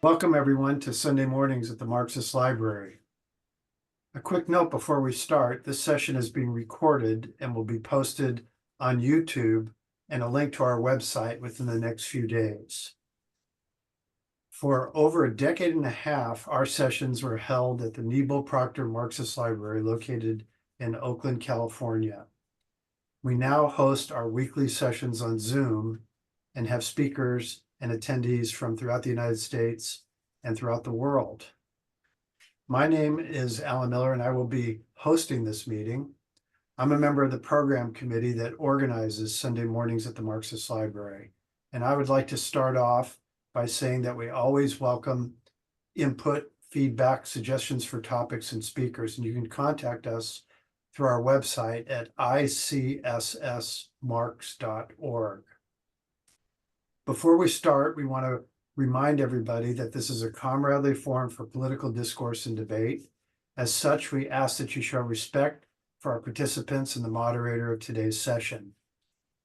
Welcome everyone to Sunday mornings at the Marxist Library. A quick note before we start, this session is being recorded and will be posted on YouTube and a link to our website within the next few days. For over a decade and a half, our sessions were held at the Nebo Proctor Marxist Library located in Oakland, California. We now host our weekly sessions on Zoom and have speakers and attendees from throughout the United States and throughout the world. My name is Alan Miller, and I will be hosting this meeting. I'm a member of the program committee that organizes Sunday mornings at the Marxist Library. And I would like to start off by saying that we always welcome input, feedback, suggestions for topics and speakers, and you can contact us through our website at ICSSmarx.org. Before we start, we want to remind everybody that this is a comradely forum for political discourse and debate. As such, we ask that you show respect for our participants and the moderator of today's session.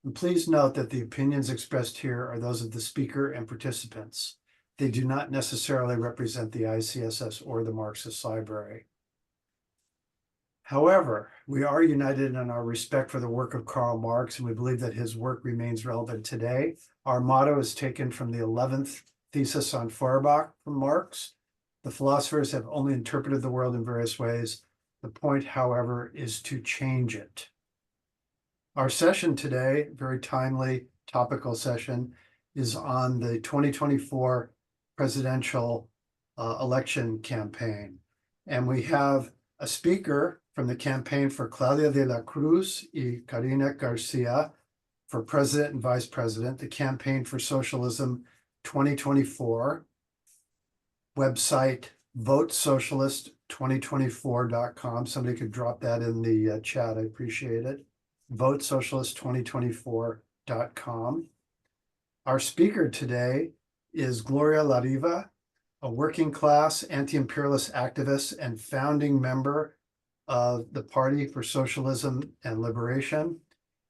And please note that the opinions expressed here are those of the speaker and participants. They do not necessarily represent the ICSS or the Marxist Library. However, we are united in our respect for the work of Karl Marx, and we believe that his work remains relevant today. Our motto is taken from the 11th thesis on Feuerbach from Marx. The philosophers have only interpreted the world in various ways. The point, however, is to change it. Our session today, very timely, topical session, is on the 2024 presidential election campaign. And we have a speaker from the campaign for Claudia de la Cruz y Karina Garcia for president and vice president, the campaign for Socialism 2024, website votesocialist2024.com. Somebody could drop that in the chat. I appreciate it. Votesocialist2024.com. Our speaker today is Gloria La Riva, a working class anti-imperialist activist and founding member of the Party for Socialism and Liberation.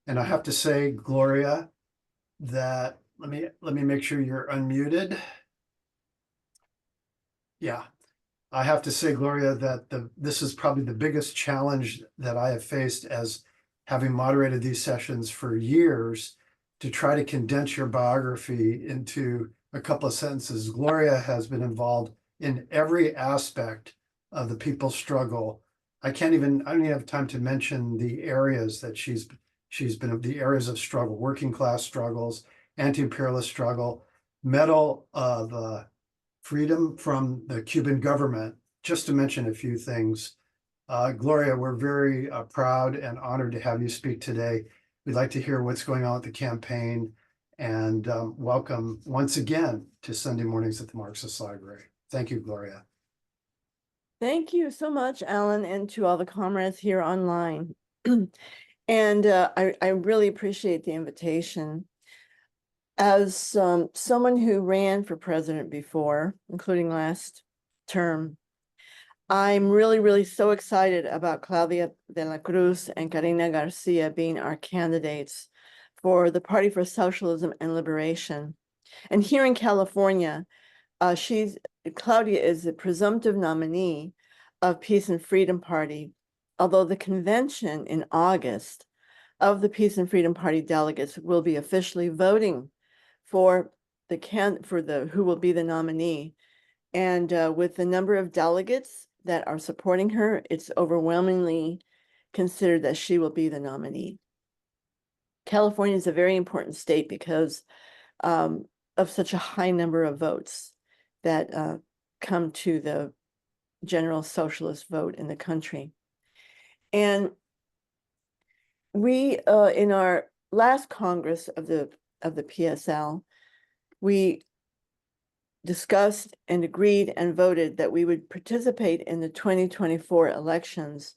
And I have to say, Gloria, that let me make sure you're unmuted. Yeah, I have to say, Gloria, that this is probably the biggest challenge that I have faced as having moderated these sessions for years, to try to condense your biography into a couple of sentences. Gloria has been involved in every aspect of the people's struggle. I don't even have time to mention the areas that she's been, the areas of struggle: working class struggles, anti-imperialist struggle, Medal of Freedom from the Cuban government, just to mention a few things. Gloria, we're very proud and honored to have you speak today. We'd like to hear what's going on with the campaign, and welcome once again to Sunday mornings at the Marxist Library. Thank you, Gloria. Thank you so much, Alan, and to all the comrades here online. And I really appreciate the invitation. As someone who ran for president before, including last term, I'm really so excited about Claudia de la Cruz and Karina Garcia being our candidates for the Party for Socialism and Liberation. And here in California, Claudia is the presumptive nominee of Peace and Freedom Party, although the convention in August of the Peace and Freedom Party delegates will be officially voting for who will be the nominee. And with the number of delegates that are supporting her, it's overwhelmingly considered that she will be the nominee. California is a very important state because of such a high number of votes that come to the general socialist vote in the country. And we, in our last Congress of the PSL, we discussed and agreed and voted that we would participate in the 2024 elections.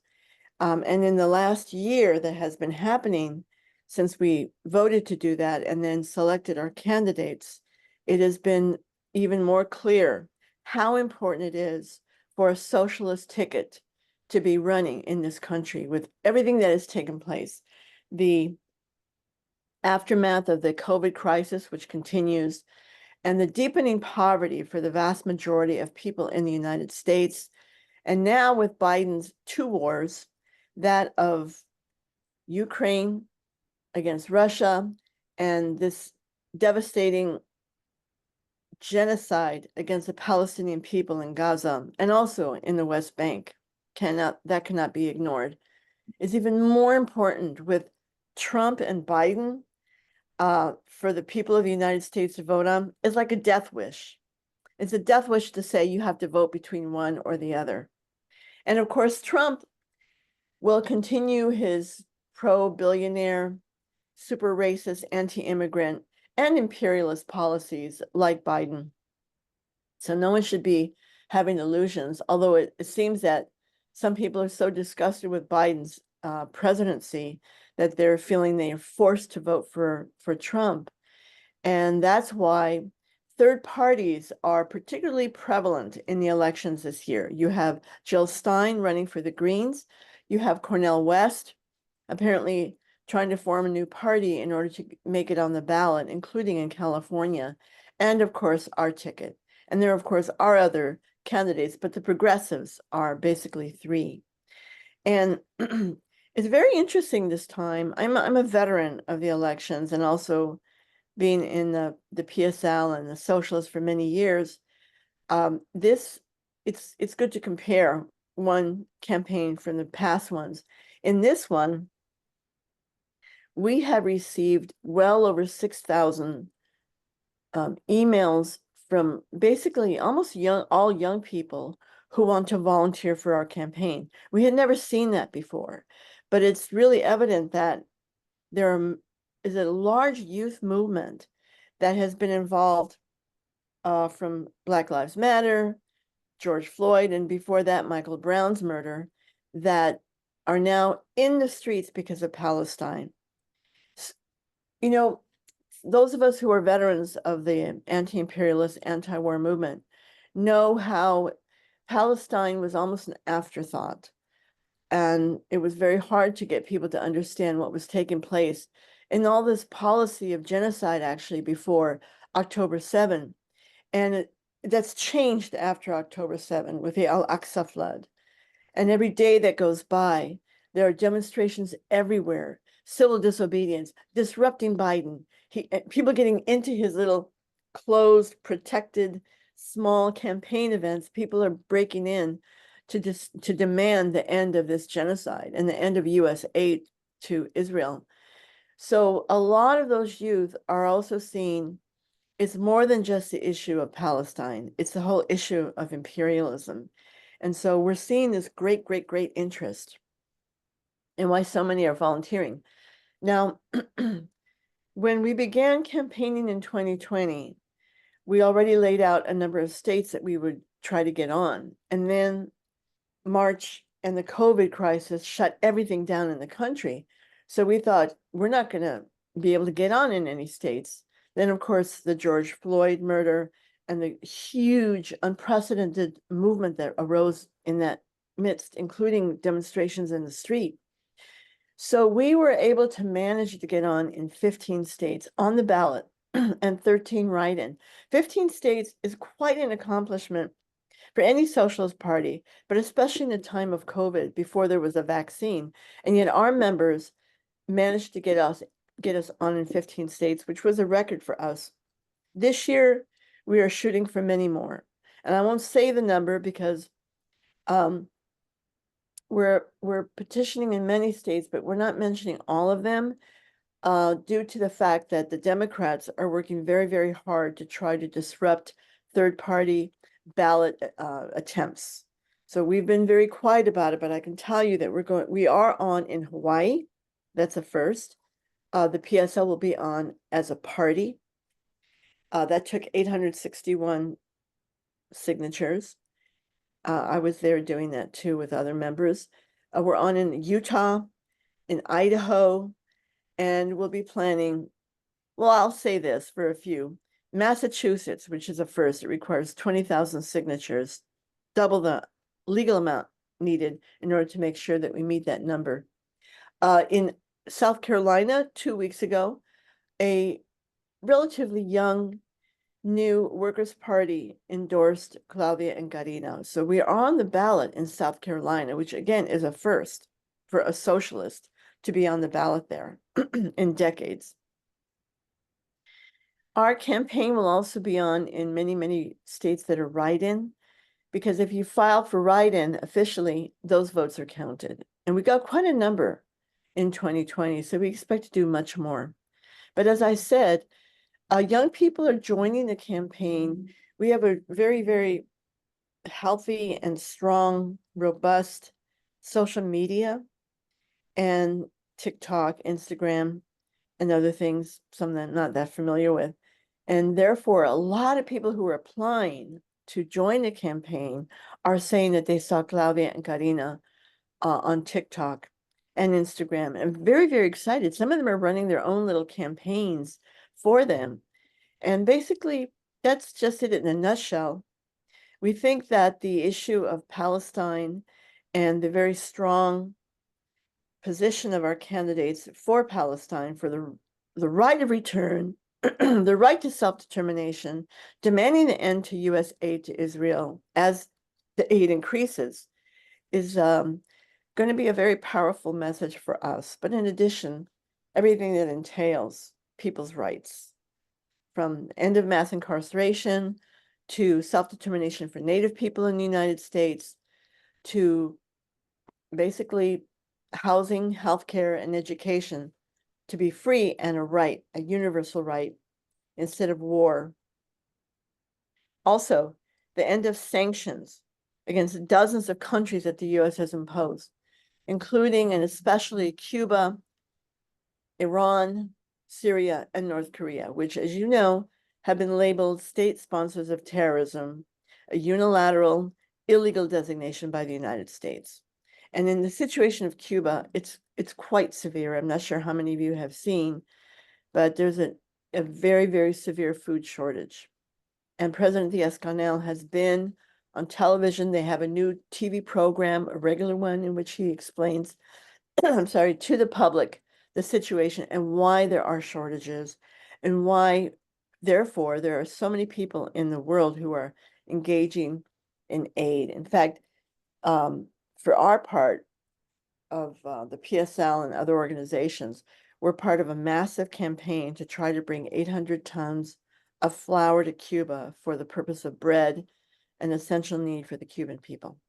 And in the last year that has been happening since we voted to do that and then selected our candidates, it has been even more clear how important it is for a socialist ticket to be running in this country with everything that has taken place. The aftermath of the COVID crisis, which continues, and the deepening poverty for the vast majority of people in the United States. And now with Biden's two wars, that of Ukraine against Russia and this devastating genocide against the Palestinian people in Gaza and also in the West Bank, that cannot be ignored. It's even more important with Trump and Biden for the people of the United States to vote on. It's like a death wish. It's a death wish to say you have to vote between one or the other. And of course, Trump will continue his pro-billionaire, super racist, anti-immigrant, and imperialist policies like Biden. So no one should be having illusions, although it seems that some people are so disgusted with Biden's presidency that they're feeling they are forced to vote for Trump. And that's why third parties are particularly prevalent in the elections this year. You have Jill Stein running for the Greens. You have Cornel West apparently trying to form a new party in order to make it on the ballot, including in California. And of course, our ticket. And there, of course, are other candidates, but the progressives are basically three. And it's very interesting this time. I'm a veteran of the elections and also being in the PSL and the Socialist for many years. It's good to compare one campaign from the past ones. In this one, we have received well over 6,000 emails from basically almost all young people who want to volunteer for our campaign. We had never seen that before, but it's really evident that there is a large youth movement that has been involved from Black Lives Matter, George Floyd, and before that, Michael Brown's murder, that are now in the streets because of Palestine. You know, those of us who are veterans of the anti-imperialist, anti-war movement know how Palestine was almost an afterthought. And it was very hard to get people to understand what was taking place in all this policy of genocide actually before October 7. And that's changed after October 7 with the Al-Aqsa flood. And every day that goes by, there are demonstrations everywhere, civil disobedience, disrupting Biden, people getting into his little closed, protected, small campaign events. People are breaking in to demand the end of this genocide and the end of U.S. aid to Israel. So a lot of those youth are also seeing it's more than just the issue of Palestine. It's the whole issue of imperialism. And so we're seeing this great, great, great interest and why so many are volunteering. Now, when we began campaigning in 2020, we already laid out a number of states that we would try to get on. And then March and the COVID crisis shut everything down in the country. So we thought we're not going to be able to get on in any states. Then, of course, the George Floyd murder and the huge, unprecedented movement that arose in that midst, including demonstrations in the street. So we were able to manage to get on in 15 states on the ballot and 13 write-in. 15 states is quite an accomplishment for any socialist party, but especially in the time of COVID, before there was a vaccine. And yet our members managed to get us on in 15 states, which was a record for us. This year, we are shooting for many more. And I won't say the number because we're petitioning in many states, but we're not mentioning all of them due to the fact that the Democrats are working very, very hard to try to disrupt third-party ballot attempts. So we've been very quiet about it, but I can tell you that we are on in Hawaii. That's a first. The PSL will be on as a party. That took 861 signatures. I was there doing that too with other members. We're on in Utah, in Idaho, and we'll be planning, well, I'll say this for a few. Massachusetts, which is a first, it requires 20,000 signatures, double the legal amount needed in order to make sure that we meet that number. In South Carolina, 2 weeks ago, a relatively young new Workers' Party endorsed Claudia and Karina. So we are on the ballot in South Carolina, which again is a first for a socialist to be on the ballot there in decades. Our campaign will also be on in many, many states that are write-in, because if you file for write-in officially, those votes are counted. And we got quite a number in 2020, so we expect to do much more. But as I said, young people are joining the campaign. We have a very, very healthy and strong, robust social media and TikTok, Instagram, and other things, some that I'm not that familiar with. And therefore, a lot of people who are applying to join the campaign are saying that they saw Claudia and Karina on TikTok and Instagram, and very, very excited. Some of them are running their own little campaigns for them. And basically, that's just it in a nutshell. We think that the issue of Palestine and the very strong position of our candidates for Palestine, for the right of return, the right to self-determination, demanding the end to U.S. aid to Israel as the aid increases, is going to be a very powerful message for us. But in addition, everything that entails people's rights, from end of mass incarceration to self-determination for Native people in the United States, to basically housing, healthcare, and education to be free and a right, a universal right, instead of war. Also, the end of sanctions against dozens of countries that the US has imposed, including and especially Cuba, Iran, Syria, and North Korea, which, as you know, have been labeled state sponsors of terrorism, a unilateral, illegal designation by the United States. And in the situation of Cuba, it's quite severe. I'm not sure how many of you have seen, but there's a very, very severe food shortage. And President Diaz-Canel has been on television. They have a new TV program, a regular one, in which he explains, I'm sorry, to the public the situation and why there are shortages, and why, therefore, there are so many people in the world who are engaging in aid. In fact, for our part of the PSL and other organizations, we're part of a massive campaign to try to bring 800 tons of flour to Cuba for the purpose of bread, an essential need for the Cuban people.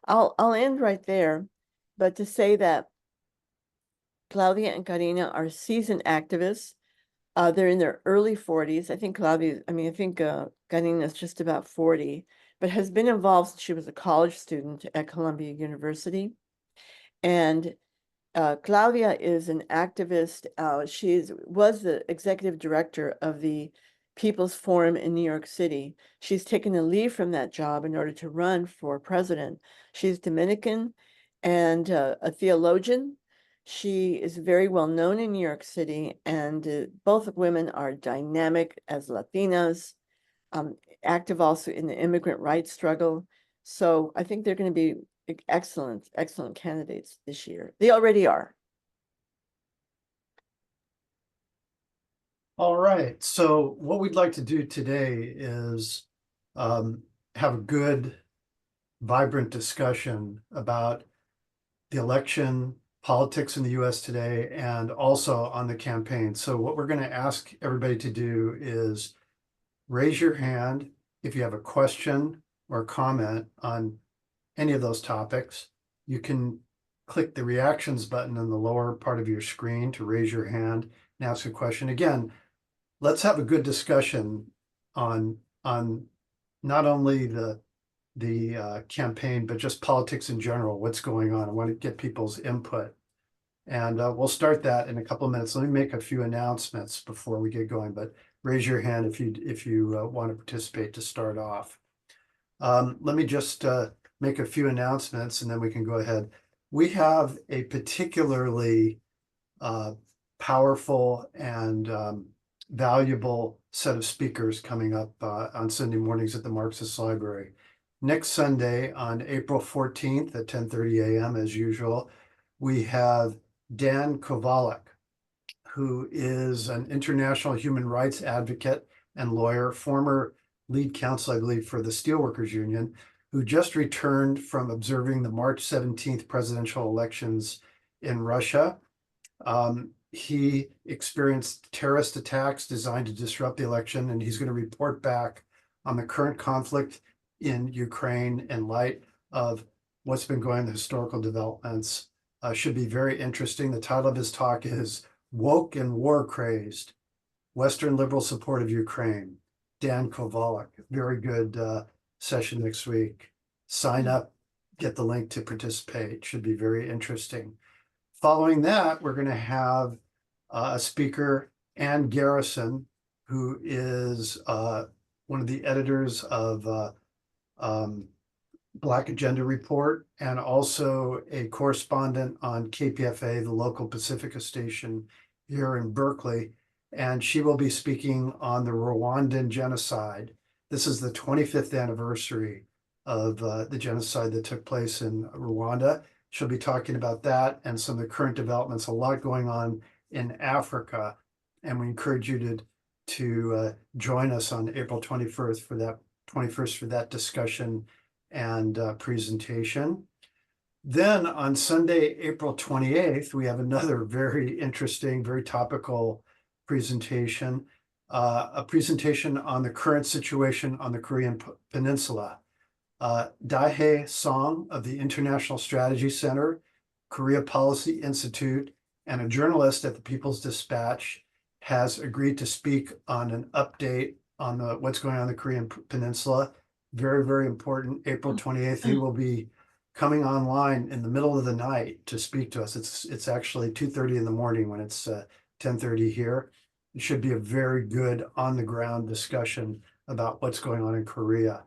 I'll end right there, but to say that Claudia and Karina are seasoned activists. They're in their early 40s. I think Karina is just about 40, but has been involved since she was a college student at Columbia University. And Claudia is an activist. She was the executive director of the People's Forum in New York City. She's taken a leave from that job in order to run for president. She's Dominican and a theologian. She is very well known in New York City, and both women are dynamic as Latinas, active also in the immigrant rights struggle. So I think they're going to be excellent, excellent candidates this year. They already are. All right, so what we'd like to do today is have a good, vibrant discussion about the election, politics in the US today, and also on the campaign. So what we're going to ask everybody to do is raise your hand if you have a question or comment on any of those topics. You can click the reactions button in the lower part of your screen to raise your hand and ask a question. Again, let's have a good discussion on not only the campaign, but just politics in general, what's going on. I want to get people's input. And we'll start that in a couple of minutes. Let me make a few announcements before we get going, but raise your hand if you want to participate to start off. Let me just make a few announcements and then we can go ahead. We have a particularly powerful and valuable set of speakers coming up on Sunday mornings at the Marxist Library. Next Sunday on April 14th at 10:30 a.m. as usual, we have Dan Kovalek, who is an international human rights advocate and lawyer, former lead counsel, I believe, for the Steelworkers Union, who just returned from observing the March 17th presidential elections in Russia. He experienced terrorist attacks designed to disrupt the election, and he's going to report back on the current conflict in Ukraine in light of what's been going on, the historical developments. Should be very interesting. The title of his talk is Woke and War Crazed, Western Liberal Support of Ukraine. Dan Kovalek, very good session next week. Sign up, get the link to participate. Should be very interesting. Following that, we're going to have a speaker, Ann Garrison, who is one of the editors of Black Agenda Report and also a correspondent on KPFA, the local Pacifica station here in Berkeley. And she will be speaking on the Rwandan genocide. This is the 25th anniversary of the genocide that took place in Rwanda. She'll be talking about that and some of the current developments, a lot going on in Africa. And we encourage you to join us on April 21st for that discussion and presentation. Then on Sunday, April 28th, we have another very interesting, very topical presentation, a presentation on the current situation on the Korean Peninsula. Dae Song of the International Strategy Center, Korea Policy Institute, and a journalist at the People's Dispatch has agreed to speak on an update on what's going on in the Korean Peninsula. Very, very important. April 28th, he will be coming online in the middle of the night to speak to us. It's actually 2:30 in the morning when it's 10:30 here. It should be a very good on-the-ground discussion about what's going on in Korea.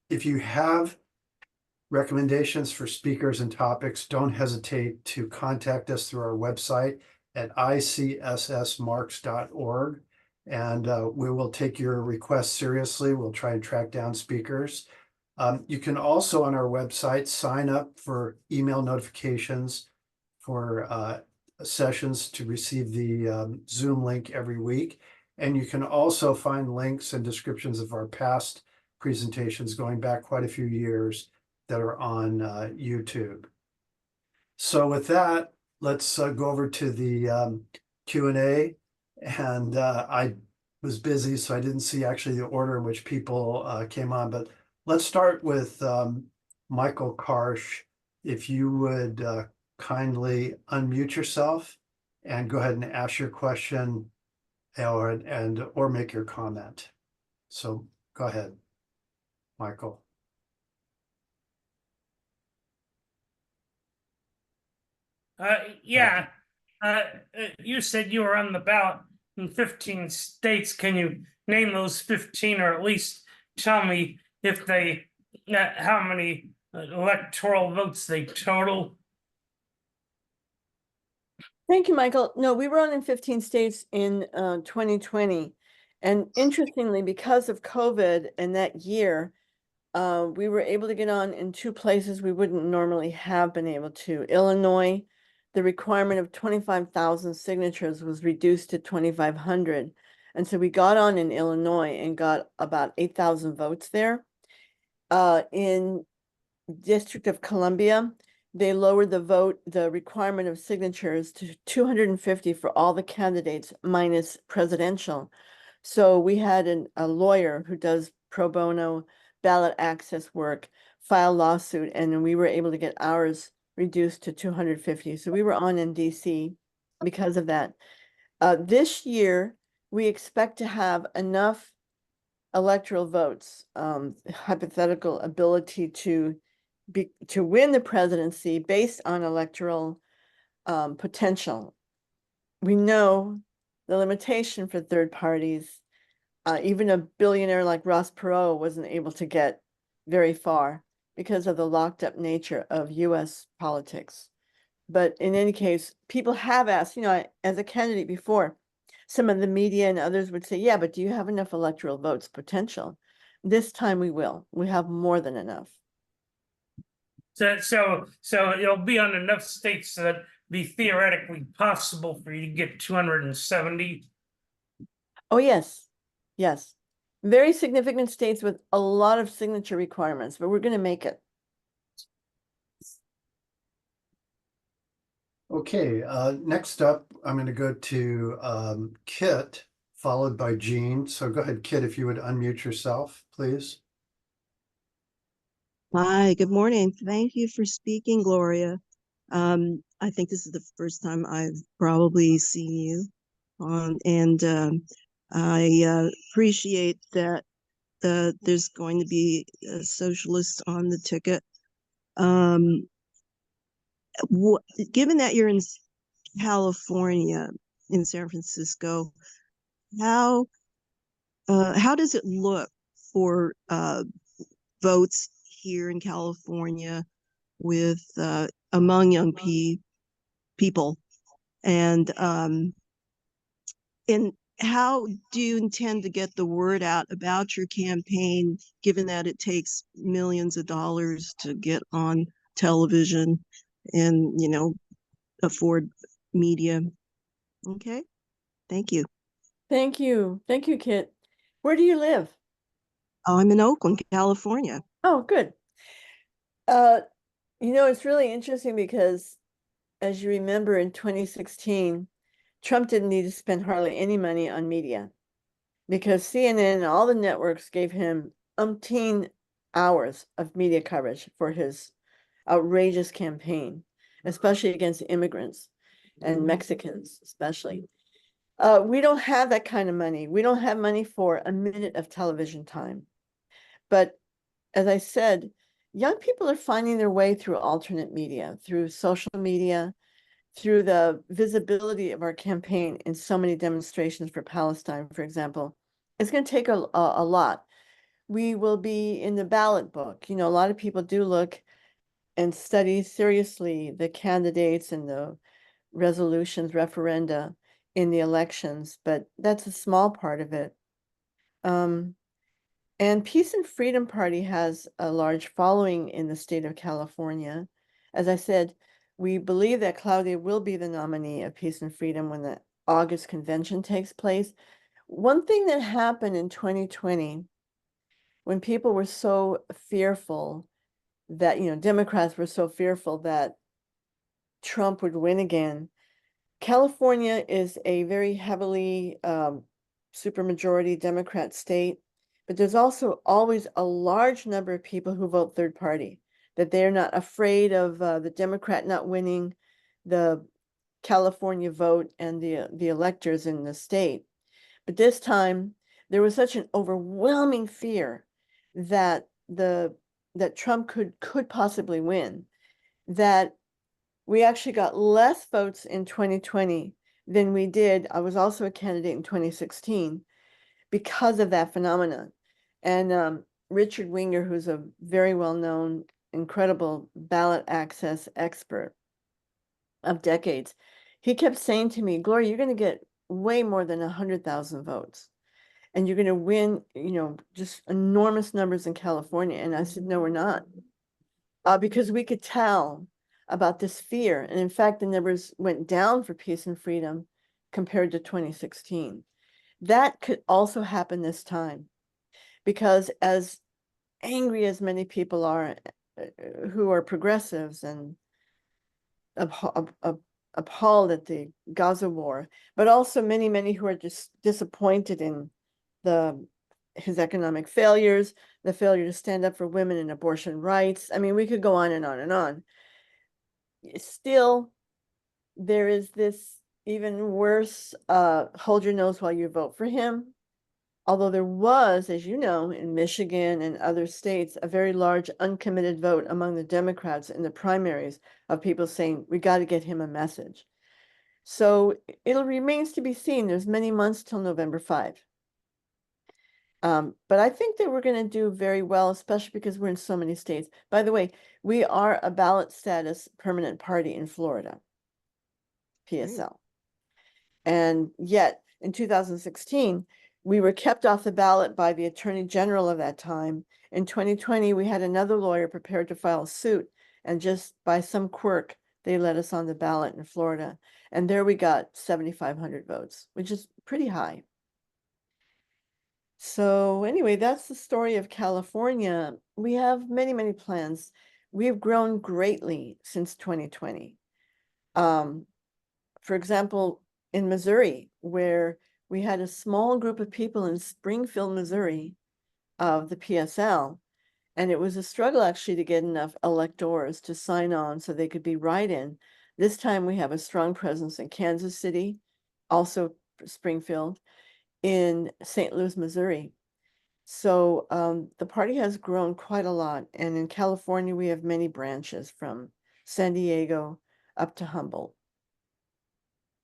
If you have recommendations for speakers and topics, don't hesitate to contact us through our website at ICSSmarks.org. And we will take your requests seriously. We'll try and track down speakers. You can also on our website sign up for email notifications for sessions to receive the Zoom link every week. And you can also find links and descriptions of our past presentations going back quite a few years that are on YouTube. So with that, let's go over to the Q&A. And I was busy, so I didn't see actually the order in which people came on. But let's start with Michael Karsh. If you would kindly unmute yourself and go ahead and ask your question or make your comment. So go ahead, Michael. Yeah, you said you were on the ballot in 15 states. Can you name those 15, or at least tell me if they, how many electoral votes they total? Thank you, Michael. No, we were on in 15 states in 2020. And interestingly, because of COVID and that year, we were able to get on in two places we wouldn't normally have been able to. Illinois, the requirement of 25,000 signatures was reduced to 2,500. And so we got on in Illinois and got about 8,000 votes there. In District of Columbia, they lowered the requirement of signatures to 250 for all the candidates minus presidential. So we had a lawyer who does pro bono ballot access work, file lawsuit, and we were able to get ours reduced to 250. So we were on in DC because of that. This year, we expect to have enough electoral votes, hypothetical ability to win the presidency based on electoral potential. We know the limitation for third parties. Even a billionaire like Ross Perot wasn't able to get very far because of the locked up nature of US politics. But in any case, people have asked, as a candidate before, some of the media and others would say, yeah, but do you have enough electoral votes potential? This time we will. We have more than enough. So it'll be on enough states that be theoretically possible for you to get 270. Oh, yes. Yes. Very significant states with a lot of signature requirements, but we're going to make it. Okay, next up, I'm going to go to Kit, followed by Jean. So go ahead, Kit, if you would unmute yourself, please. Hi, good morning. Thank you for speaking, Gloria. I think this is the first time I've probably seen you and I appreciate that there's going to be a socialist on the ticket. Given that you're in California, in San Francisco, how does it look for votes here in California with among young people, and how do you intend to get the word out about your campaign, given that it takes millions of dollars to get on television and afford media? Okay, thank you. Thank you, Kit. Where do you live? I'm in Oakland, California. Oh, good. It's really interesting because, as you remember, in 2016, Trump didn't need to spend hardly any money on media because CNN and all the networks gave him umpteen hours of media coverage for his outrageous campaign, especially against immigrants and Mexicans, especially. We don't have that kind of money. We don't have money for a minute of television time. But as I said, young people are finding their way through alternate media, through social media, through the visibility of our campaign in so many demonstrations for Palestine, for example. It's going to take a lot. We will be in the ballot book. A lot of people do look and study seriously the candidates and the resolutions, referenda in the elections, but that's a small part of it. And Peace and Freedom Party has a large following in the state of California. As I said, we believe that Claudia will be the nominee of Peace and Freedom when the August convention takes place. One thing that happened in 2020, when people were so fearful that, Democrats were so fearful that Trump would win again, California is a very heavily supermajority Democrat state, but there's also always a large number of people who vote third party, that they're not afraid of the Democrat not winning the California vote and the electors in the state. But this time, there was such an overwhelming fear that that Trump could possibly win, that we actually got less votes in 2020 than we did. I was also a candidate in 2016 because of that phenomenon. And Richard Winger, who's a very well-known, incredible ballot access expert of decades, he kept saying to me, Gloria, you're going to get way more than 100,000 votes. And you're going to win, just enormous numbers in California. And I said, no, we're not. Because we could tell about this fear. And in fact, the numbers went down for Peace and Freedom compared to 2016. That could also happen this time, because as angry as many people are who are progressives and appalled at the Gaza war, but also many who are just disappointed in his economic failures, the failure to stand up for women and abortion rights. I mean, we could go on and on and on. Still, there is this even worse, hold your nose while you vote for him. Although there was, as you know, in Michigan and other states, a very large uncommitted vote among the Democrats in the primaries of people saying, we got to get him a message. So it remains to be seen. There's many months till November 5. But I think that we're going to do very well, especially because we're in so many states. By the way, we are a ballot status permanent party in Florida, PSL. And yet in 2016, we were kept off the ballot by the Attorney General of that time. In 2020, we had another lawyer prepared to file a suit, and just by some quirk, they let us on the ballot in Florida. And there we got 7,500 votes, which is pretty high. So anyway, that's the story of California. We have many, many plans. We have grown greatly since 2020. For example, in Missouri, where we had a small group of people in Springfield, Missouri, of the PSL, and it was a struggle actually to get enough electors to sign on so they could be write-in. This time we have a strong presence in Kansas City, also Springfield, in St. Louis, Missouri. So the party has grown quite a lot. And in California, we have many branches from San Diego up to Humboldt.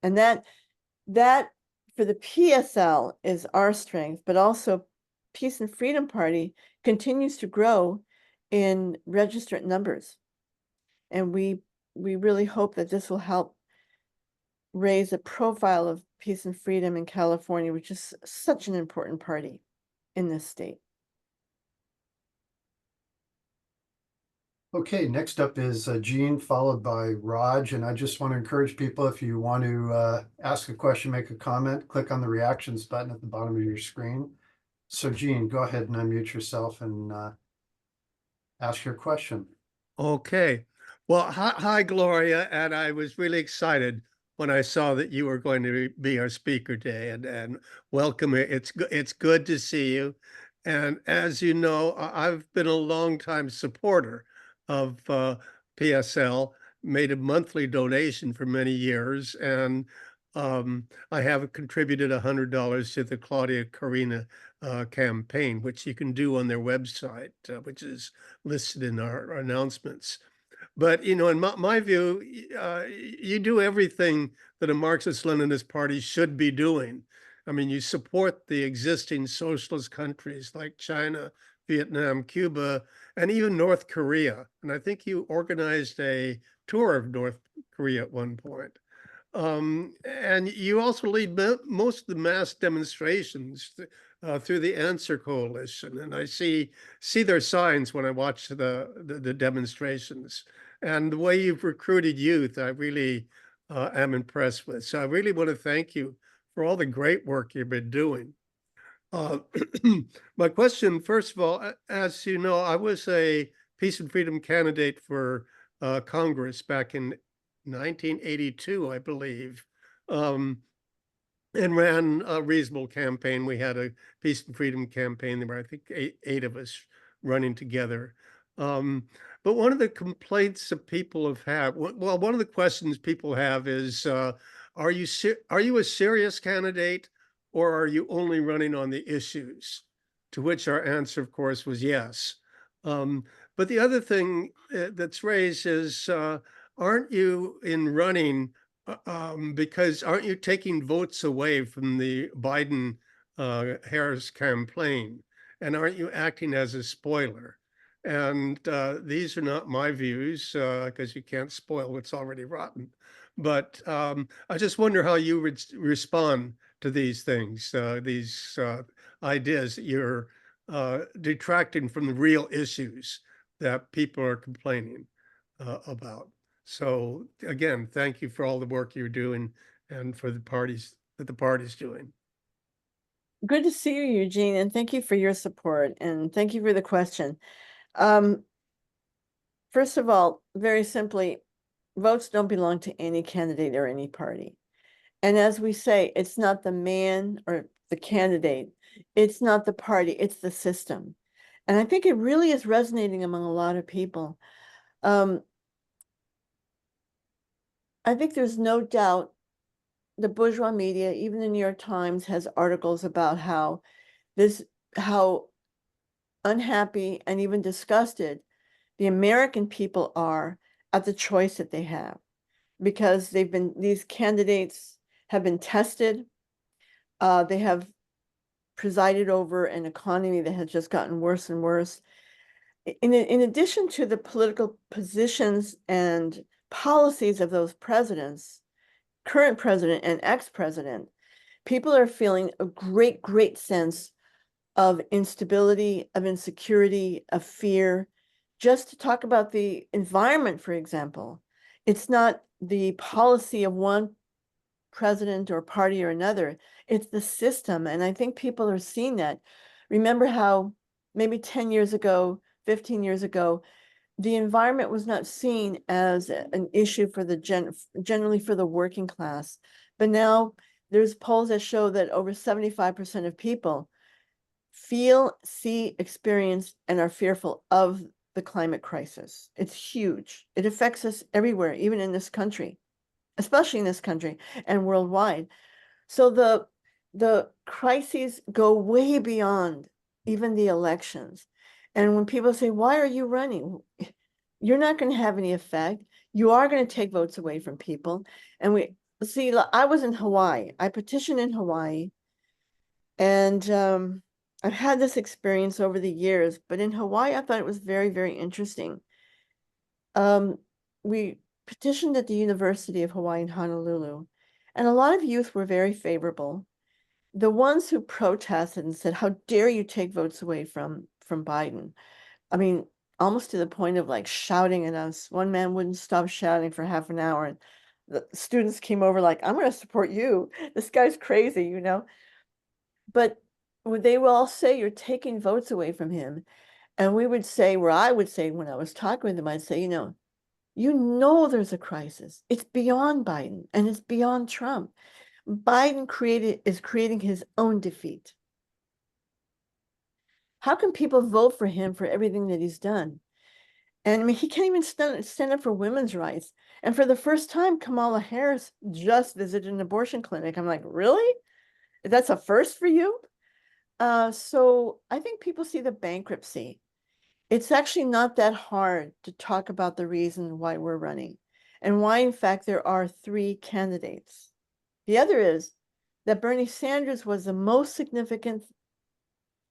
And that for the PSL is our strength, but also Peace and Freedom Party continues to grow in registrant numbers. And we really hope that this will help raise a profile of peace and freedom in California, which is such an important party in this state. Okay, next up is Jean, followed by Raj, and I just want to encourage people, if you want to ask a question, make a comment, click on the reactions button at the bottom of your screen. So Jean, go ahead and unmute yourself and ask your question. Okay. Well, hi, Gloria, and I was really excited when I saw that you were going to be our speaker today, and welcome. It's good to see you. And as you know, I've been a longtime supporter of PSL, made a monthly donation for many years, and I have contributed $100 to the Claudia Karina campaign, which you can do on their website, which is listed in our announcements. But, you know, in my view, you do everything that a Marxist-Leninist party should be doing. I mean, you support the existing socialist countries like China, Vietnam, Cuba, and even North Korea. And I think you organized a tour of North Korea at one point. And you also lead most of the mass demonstrations through the Answer Coalition. And I see their signs when I watch the demonstrations. And the way you've recruited youth, I really am impressed with. So I really want to thank you for all the great work you've been doing. My question, first of all, as you know, I was a peace and freedom candidate for Congress back in 1982, I believe, and ran a reasonable campaign. We had a peace and freedom campaign. There were, I think, eight of us running together. But one of the complaints that people have had, well, one of the questions people have is, are you a serious candidate, or are you only running on the issues? To which our answer, of course, was yes. But the other thing that's raised is, aren't you in running because aren't you taking votes away from the Biden Harris campaign? And aren't you acting as a spoiler? And these are not my views because you can't spoil what's already rotten. But I just wonder how you would respond to these things, these ideas that you're detracting from the real issues that people are complaining about. So again, thank you for all the work you're doing and for the parties that the party's doing. Good to see you, Eugene, and thank you for your support, and thank you for the question. First of all, very simply, votes don't belong to any candidate or any party. And as we say, it's not the man or the candidate, it's not the party, it's the system. And I think it really is resonating among a lot of people. I think there's no doubt the bourgeois media, even the New York Times, has articles about how unhappy and even disgusted the American people are at the choice that they have, because these candidates have been tested. They have presided over an economy that has just gotten worse and worse. In addition to the political positions and policies of those presidents, current president and ex-president, people are feeling a great sense of instability, of insecurity, of fear. Just to talk about the environment, for example, it's not the policy of one president or party or another. It's the system. And I think people are seeing that. Remember how maybe 10 years ago, 15 years ago, the environment was not seen as an issue for the generally for the working class. But now there's polls that show that over 75% of people feel, see, experience, and are fearful of the climate crisis. It's huge. It affects us everywhere, even in this country, especially in this country and worldwide. So the crises go way beyond even the elections. And when people say, why are you running? You're not going to have any effect. You are going to take votes away from people. And we see, I was in Hawaii. I petitioned in Hawaii. And I've had this experience over the years, but in Hawaii, I thought it was very, very interesting. We petitioned at the University of Hawaii in Honolulu, and a lot of youth were very favorable. The ones who protested and said, how dare you take votes away from Biden? I mean, almost to the point of like shouting at us. One man wouldn't stop shouting for half an hour, and the students came over like, I'm going to support you. This guy's crazy, you know? But they will all say, you're taking votes away from him. And we would say, where I would say, when I was talking with them, I'd say, you know there's a crisis. It's beyond Biden and it's beyond Trump. Biden is creating his own defeat. How can people vote for him for everything that he's done? And I mean, he can't even stand up for women's rights. And for the first time, Kamala Harris just visited an abortion clinic. I'm like, really? That's a first for you? So I think people see the bankruptcy. It's actually not that hard to talk about the reason why we're running and why, in fact, there are 3 candidates. The other is that Bernie Sanders was the most significant.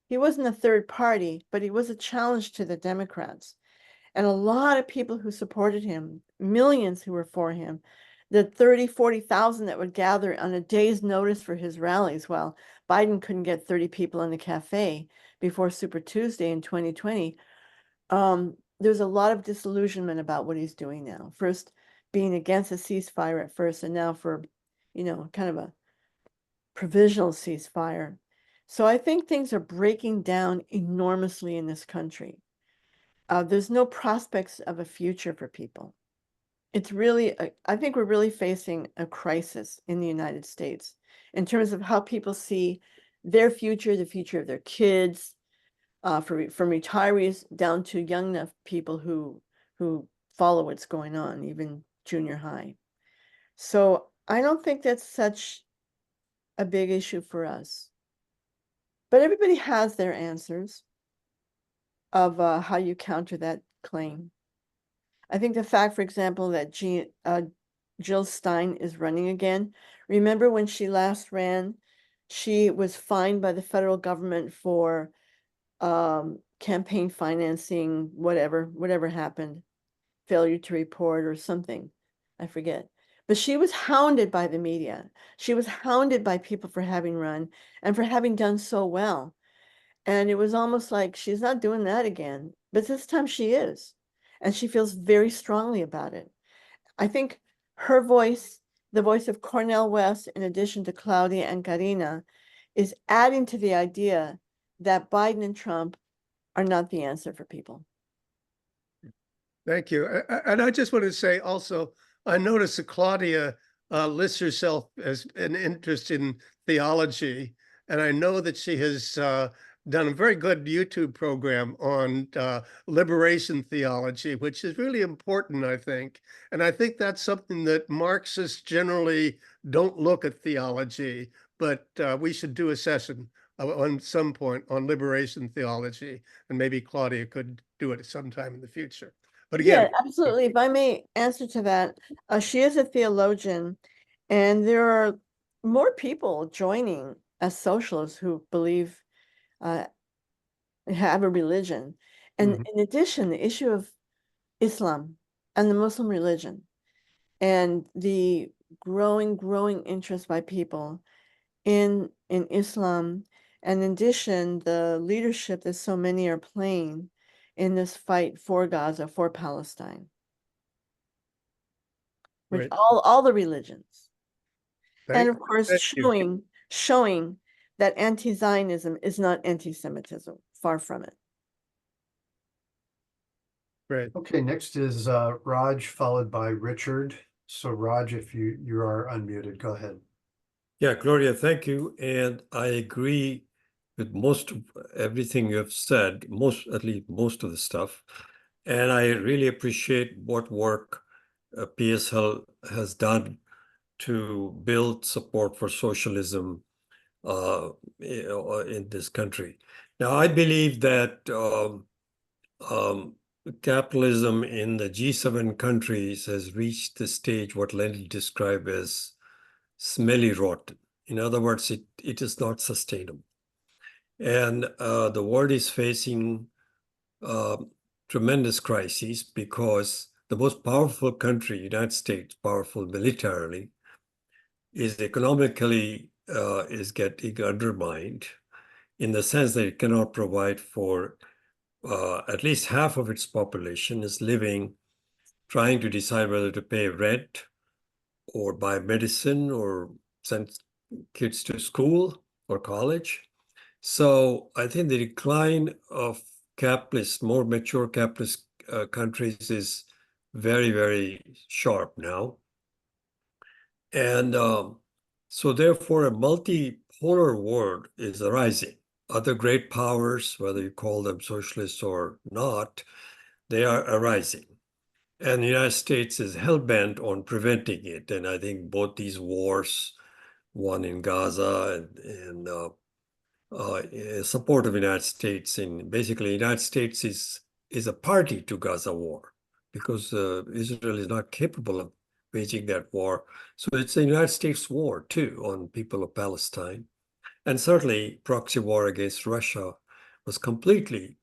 He wasn't a third party, but he was a challenge to the Democrats. And a lot of people who supported him, millions who were for him, the 30, 40,000 that would gather on a day's notice for his rallies. Well, Biden couldn't get 30 people in the cafe before Super Tuesday in 2020. There's a lot of disillusionment about what he's doing now. First, being against a ceasefire at first, and now for, kind of a provisional ceasefire. So I think things are breaking down enormously in this country. There's no prospects of a future for people. It's really, I think we're really facing a crisis in the United States in terms of how people see their future, the future of their kids, from retirees down to young enough people who follow what's going on, even junior high. So I don't think that's such a big issue for us. But everybody has their answers of how you counter that claim. I think the fact, for example, that Jill Stein is running again. Remember when she last ran, she was fined by the federal government for campaign financing, whatever happened, failure to report or something, I forget. But she was hounded by the media. She was hounded by people for having run and for having done so well. And it was almost like she's not doing that again, but this time she is. And she feels very strongly about it. I think her voice, the voice of Cornel West, in addition to Claudia and Karina, is adding to the idea that Biden and Trump are not the answer for people. Thank you. And I just want to say also, I noticed that Claudia lists herself as an interest in theology, and I know that she has done a very good YouTube program on liberation theology, which is really important, I think. And I think that's something that Marxists generally don't look at theology, but we should do a session on some point on liberation theology, and maybe Claudia could do it sometime in the future. But again, yeah, absolutely. If I may answer to that, she is a theologian, and there are more people joining as socialists who believe have a religion. And in addition, the issue of Islam and the Muslim religion and the growing interest by people in Islam, and in addition, the leadership that so many are playing in this fight for Gaza, for Palestine, which right. all the religions. And of course, thank you. showing that anti-Zionism is not anti-Semitism, far from it. Great. Okay, next is Raj, followed by Richard. So Raj, if you are unmuted, go ahead. Yeah, Claudia, thank you. And I agree with most of everything you have said, at least most of the stuff. And I really appreciate what work PSL has done to build support for socialism in this country. Now, I believe that capitalism in the G7 countries has reached the stage what Lenin described as smelly rotten. In other words, it is not sustainable. And the world is facing tremendous crises because the most powerful country, United States, powerful militarily, is economically is getting undermined in the sense that it cannot provide for at least half of its population is living, trying to decide whether to pay rent or buy medicine or send kids to school or college. So I think the decline of capitalist, more mature capitalist countries is very, very sharp now. And so therefore a multipolar world is arising. Other great powers, whether you call them socialists or not, they are arising. And the United States is hell-bent on preventing it. And I think both these wars, one in Gaza and support of the United States, and basically the United States is a party to Gaza war because Israel is not capable of waging that war. So it's a United States war too on people of Palestine. And certainly proxy war against Russia was completely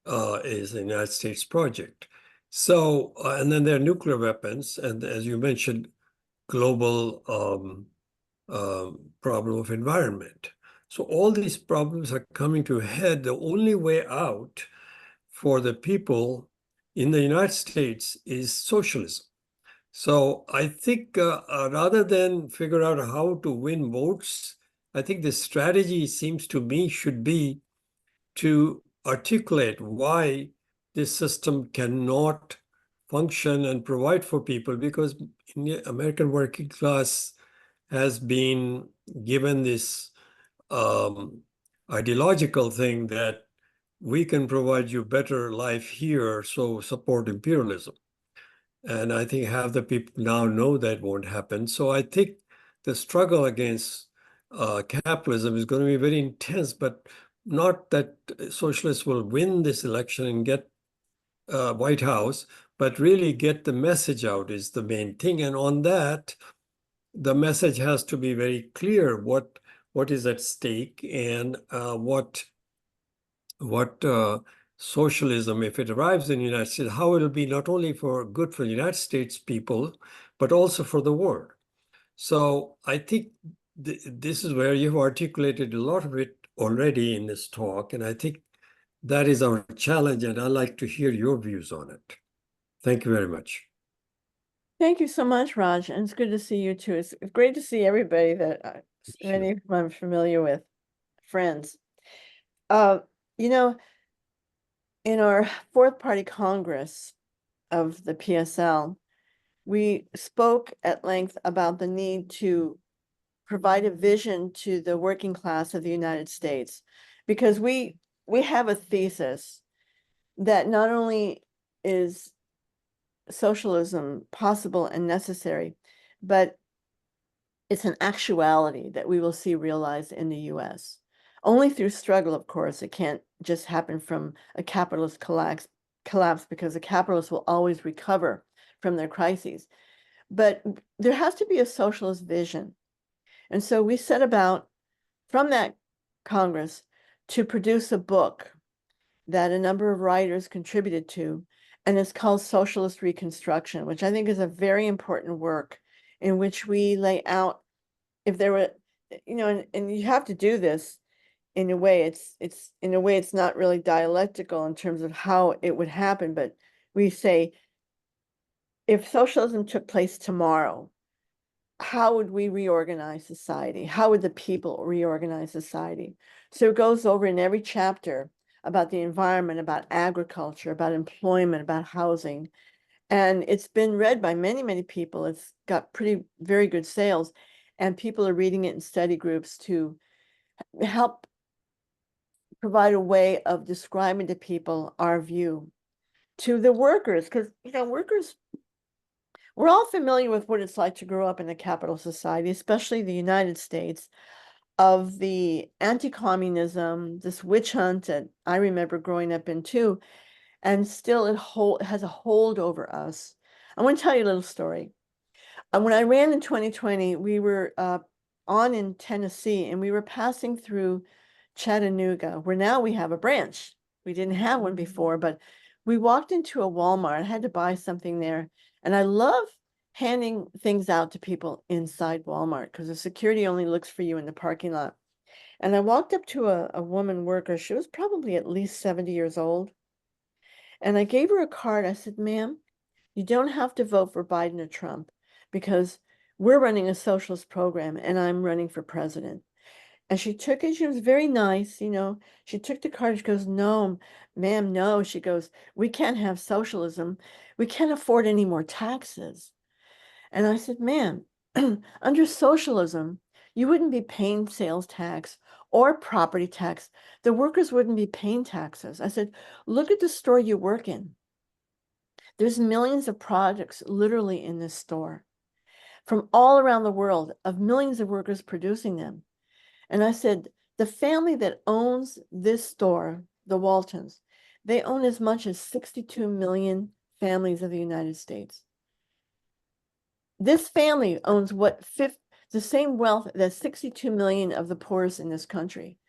is a United States project. So, and then there are nuclear weapons, and as you mentioned, global problem of environment. So all these problems are coming to a head. The only way out for the people in the United States is socialism. So I think rather than figure out how to win votes, I think the strategy seems to me should be to articulate why this system cannot function and provide for people, because the American working class has been given this ideological thing that we can provide you better life here, so support imperialism. And I think half the people now know that won't happen. So I think the struggle against capitalism is going to be very intense, but not that socialists will win this election and get White House, but really get the message out is the main thing. And on that, the message has to be very clear what is at stake and what socialism, if it arrives in the United States, how it'll be not only for good for the United States people, but also for the world. So I think this is where you've articulated a lot of it already in this talk, and I think that is our challenge, and I'd like to hear your views on it. Thank you very much. Thank you so much, Raj, and it's good to see you too. It's great to see everybody that many of whom I'm familiar with, friends. You know, in our fourth party Congress of the PSL, we spoke at length about the need to provide a vision to the working class of the United States, because we have a thesis that not only is socialism possible and necessary, but it's an actuality that we will see realized in the US. Only through struggle, of course. It can't just happen from a capitalist collapse because the capitalists will always recover from their crises. But there has to be a socialist vision. And so we set about from that Congress to produce a book that a number of writers contributed to, and it's called Socialist Reconstruction, which I think is a very important work in which we lay out if there were, and you have to do this in a way, it's not really dialectical in terms of how it would happen, but we say, if socialism took place tomorrow, how would we reorganize society? How would the people reorganize society? So it goes over in every chapter about the environment, about agriculture, about employment, about housing. And it's been read by many, many people. It's got very good sales. And people are reading it in study groups to help provide a way of describing to people our view. To the workers, because, workers, we're all familiar with what it's like to grow up in a capital society, especially the United States, of the anti-communism, this witch hunt that I remember growing up in too, and still it has a hold over us. I want to tell you a little story. When I ran in 2020, we were on in Tennessee, and we were passing through Chattanooga, where now we have a branch. We didn't have one before, but we walked into a Walmart. I had to buy something there. And I love handing things out to people inside Walmart because the security only looks for you in the parking lot. And I walked up to a woman worker. She was probably at least 70 years old. And I gave her a card. I said, ma'am, you don't have to vote for Biden or Trump because we're running a socialist program and I'm running for president. And she took it. She was very nice, She took the card. She goes, no, ma'am, no. She goes, we can't have socialism. We can't afford any more taxes. And I said, ma'am, under socialism, you wouldn't be paying sales tax or property tax. The workers wouldn't be paying taxes. I said, look at the store you work in. There's millions of products literally in this store from all around the world of millions of workers producing them. And I said, the family that owns this store, the Waltons, they own as much as 62 million families of the United States. This family owns the same wealth that 62 million of the poorest in this country.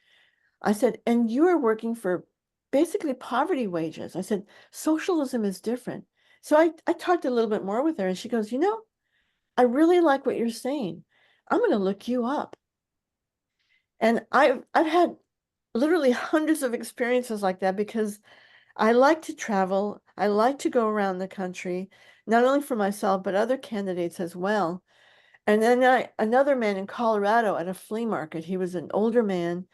I said, and you are working for basically poverty wages. I said, socialism is different. So I talked a little bit more with her and she goes, I really like what you're saying. I'm going to look you up. And I've had literally hundreds of experiences like that because I like to travel. I like to go around the country, not only for myself, but other candidates as well. And then another man in Colorado at a flea market, he was an older man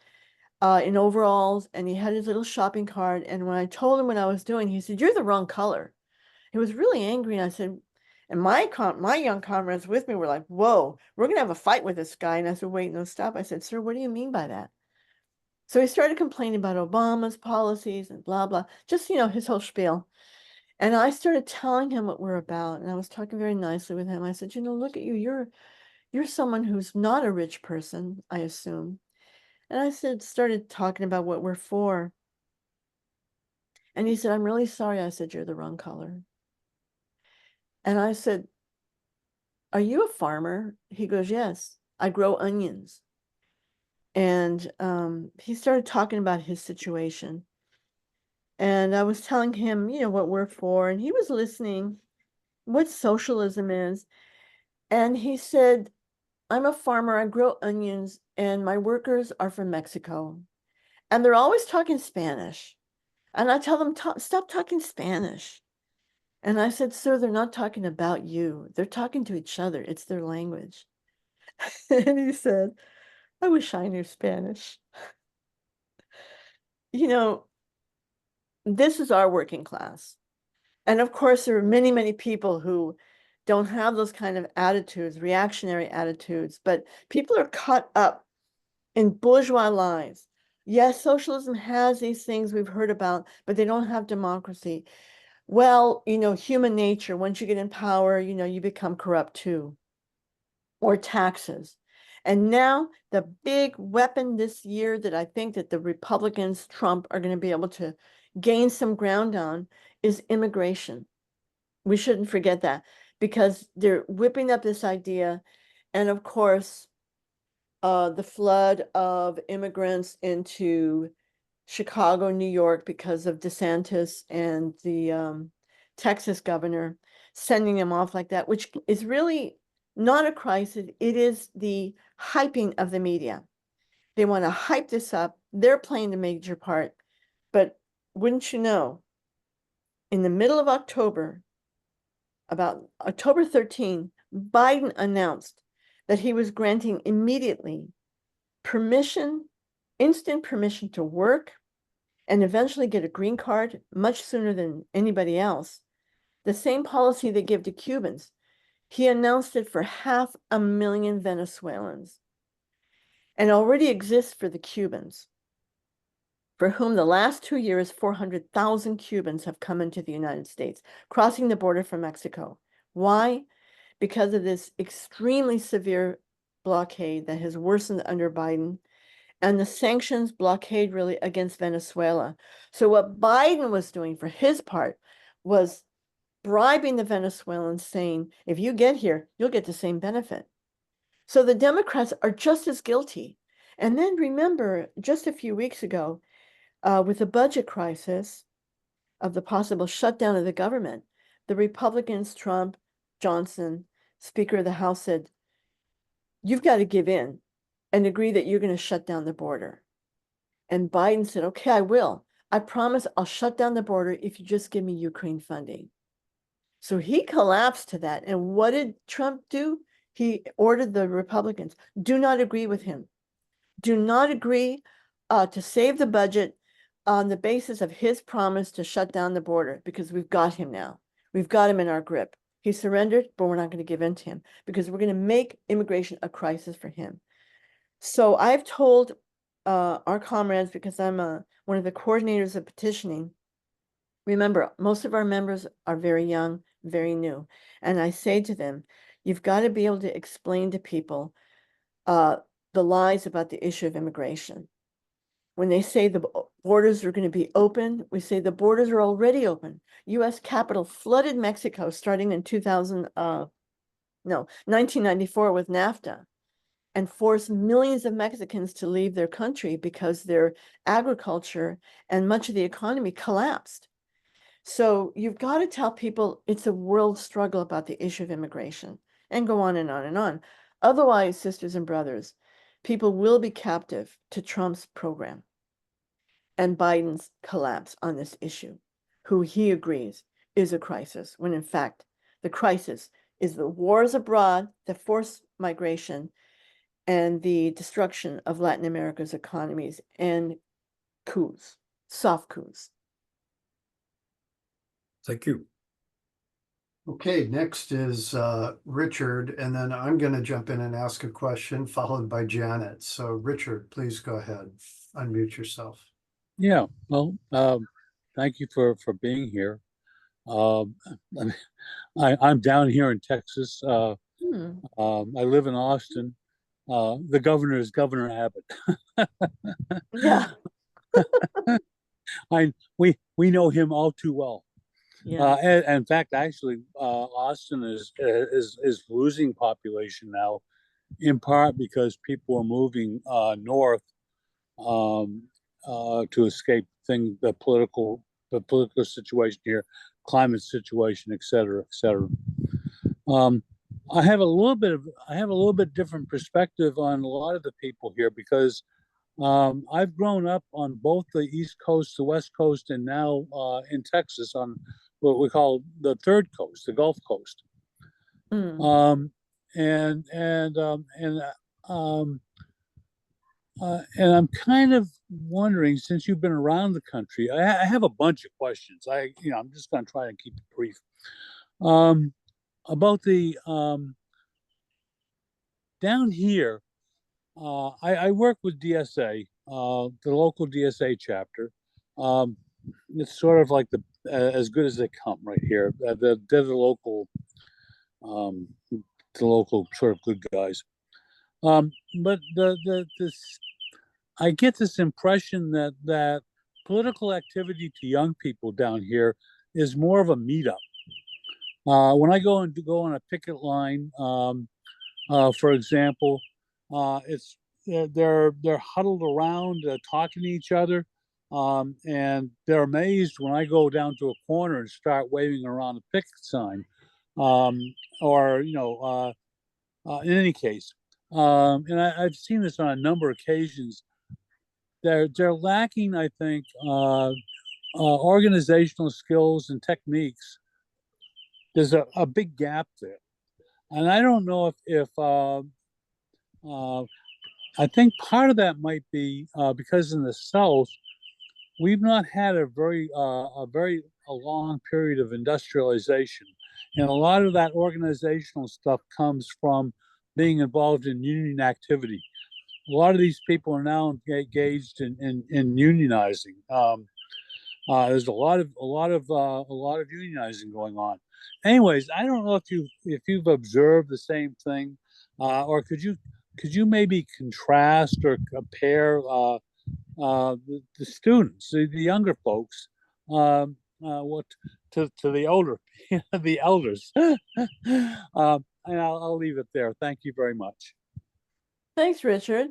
in overalls and he had his little shopping cart. And when I told him what I was doing, he said, you're the wrong color. He was really angry. And I said, and my young comrades with me were like, whoa, we're going to have a fight with this guy. And I said, wait, no, stop. I said, sir, what do you mean by that? So he started complaining about Obama's policies and blah, blah, just, his whole spiel. And I started telling him what we're about. And I was talking very nicely with him. I said, look at you. You're someone who's not a rich person, I assume. And I started talking about what we're for. And he said, I'm really sorry. I said, you're the wrong color. And I said, are you a farmer? He goes, yes, I grow onions. And he started talking about his situation. And I was telling him, what we're for. And he was listening, what socialism is. And he said, I'm a farmer, I grow onions, and my workers are from Mexico. And they're always talking Spanish. And I tell them, stop talking Spanish. And I said, sir, they're not talking about you. They're talking to each other. It's their language. And he said, I wish I knew Spanish. This is our working class. And of course, there are many, many people who don't have those kind of attitudes, reactionary attitudes, but people are caught up in bourgeois lies. Yes, socialism has these things we've heard about, but they don't have democracy. Well, human nature, once you get in power, you become corrupt too. Or taxes. And now the big weapon this year that I think that the Republicans, Trump, are going to be able to gain some ground on is immigration. We shouldn't forget that because they're whipping up this idea. And of course, the flood of immigrants into Chicago, New York, because of DeSantis and the Texas governor sending them off like that, which is really not a crisis. It is the hyping of the media. They want to hype this up. They're playing the major part. But wouldn't you know, in the middle of October, about October 13, Biden announced that he was granting immediately permission, instant permission to work and eventually get a green card much sooner than anybody else. The same policy they give to Cubans. He announced it for 500,000 Venezuelans and already exists for the Cubans, for whom the last 2 years, 400,000 Cubans have come into the United States, crossing the border from Mexico. Why? Because of this extremely severe blockade that has worsened under Biden and the sanctions blockade really against Venezuela. So what Biden was doing for his part was bribing the Venezuelans, saying, if you get here, you'll get the same benefit. So the Democrats are just as guilty. And then remember, just a few weeks ago, with the budget crisis of the possible shutdown of the government, the Republicans, Trump, Johnson, Speaker of the House, said, you've got to give in and agree that you're going to shut down the border. And Biden said, okay, I will. I promise I'll shut down the border if you just give me Ukraine funding. So he collapsed to that. And what did Trump do? He ordered the Republicans, do not agree with him. Do not agree to save the budget on the basis of his promise to shut down the border, because we've got him now. We've got him in our grip. He surrendered, but we're not going to give in to him because we're going to make immigration a crisis for him. So I've told our comrades, because I'm one of the coordinators of petitioning, remember, most of our members are very young, very new. And I say to them, you've got to be able to explain to people the lies about the issue of immigration. When they say the borders are going to be open, we say the borders are already open. U.S. Capitol flooded Mexico starting in 1994 with NAFTA, and forced millions of Mexicans to leave their country because their agriculture and much of the economy collapsed. So you've got to tell people it's a world struggle about the issue of immigration, and go on and on and on. Otherwise, sisters and brothers, people will be captive to Trump's program and Biden's collapse on this issue, who he agrees is a crisis, when in fact, the crisis is the wars abroad, the forced migration, and the destruction of Latin America's economies, and coups, soft coups. Thank you. Okay, next is Richard, and then I'm going to jump in and ask a question, followed by Janet. So Richard, please go ahead, unmute yourself. Yeah, well, thank you for being here. I'm down here in Texas. I live in Austin. The governor is Governor Abbott. Yeah. We know him all too well. Yeah. And in fact, actually, Austin is losing population now, in part because people are moving north to escape the political situation here, climate situation, et cetera, et cetera. I have a little bit different perspective on a lot of the people here, because I've grown up on both the East Coast, the West Coast, and now in Texas on what we call the Third Coast, the Gulf Coast. And I'm kind of wondering, since you've been around the country, I have a bunch of questions. I'm just going to try and keep it brief. About the down here, I work with DSA, the local DSA chapter. It's sort of like as good as they come right here. They're the local sort of good guys. But I get this impression that political activity to young people down here is more of a meetup. When I go on a picket line, for example, they're huddled around talking to each other, and they're amazed when I go down to a corner and start waving around a picket sign, in any case. And I've seen this on a number of occasions. They're lacking, I think, organizational skills and techniques. There's a big gap there, and I don't know if I think part of that might be because in the South, we've not had a very long period of industrialization, and a lot of that organizational stuff comes from being involved in union activity. A lot of these people are now engaged in unionizing. There's a lot of unionizing going on. Anyways, I don't know if you've observed the same thing, or could you maybe contrast or compare the students, the younger folks, what to the older the elders. And I'll leave it there. Thank you very much. Thanks, Richard.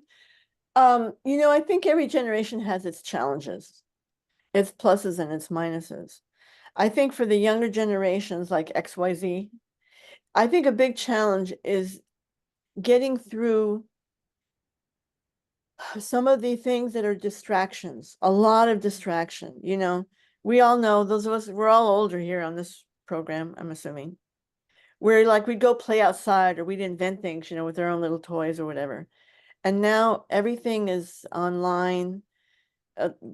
I think every generation has its challenges, its pluses and its minuses. I think for the younger generations like XYZ, I think a big challenge is getting through some of the things that are distractions, a lot of distraction. We all know, those of us, we're all older here on this program, I'm assuming. Where like we'd go play outside or we'd invent things, with our own little toys or whatever. And now everything is online,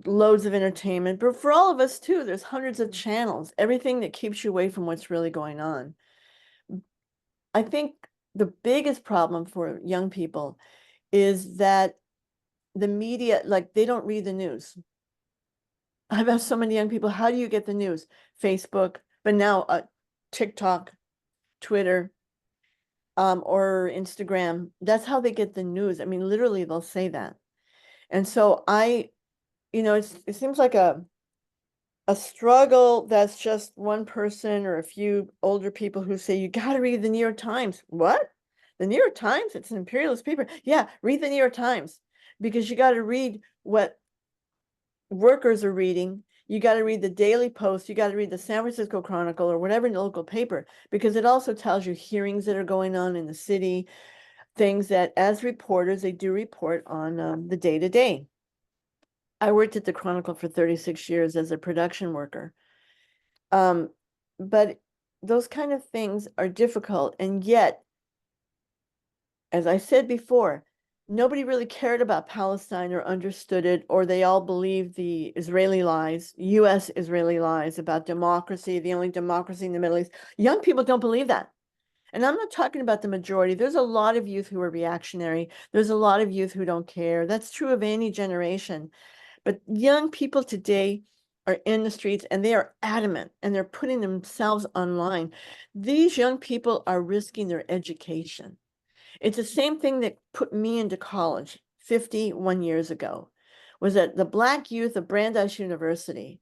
loads of entertainment. But for all of us too, there's hundreds of channels, everything that keeps you away from what's really going on. I think the biggest problem for young people is that the media, like they don't read the news. I've asked so many young people, how do you get the news? Facebook, but now TikTok, Twitter, or Instagram. That's how they get the news. I mean, literally, they'll say that. And so it seems like a struggle that's just one person or a few older people who say, you got to read the New York Times. What? The New York Times? It's an imperialist paper. Yeah, read the New York Times because you got to read what workers are reading. You got to read the Daily Post. You got to read the San Francisco Chronicle or whatever local paper, because it also tells you hearings that are going on in the city, things that as reporters, they do report on the day-to-day. I worked at the Chronicle for 36 years as a production worker. But those kind of things are difficult. And yet, as I said before, nobody really cared about Palestine or understood it, or they all believed the Israeli lies, US Israeli lies about democracy, the only democracy in the Middle East. Young people don't believe that. And I'm not talking about the majority. There's a lot of youth who are reactionary. There's a lot of youth who don't care. That's true of any generation. But young people today are in the streets and they are adamant and they're putting themselves online. These young people are risking their education. It's the same thing that put me into college 51 years ago, was that the Black youth of Brandeis University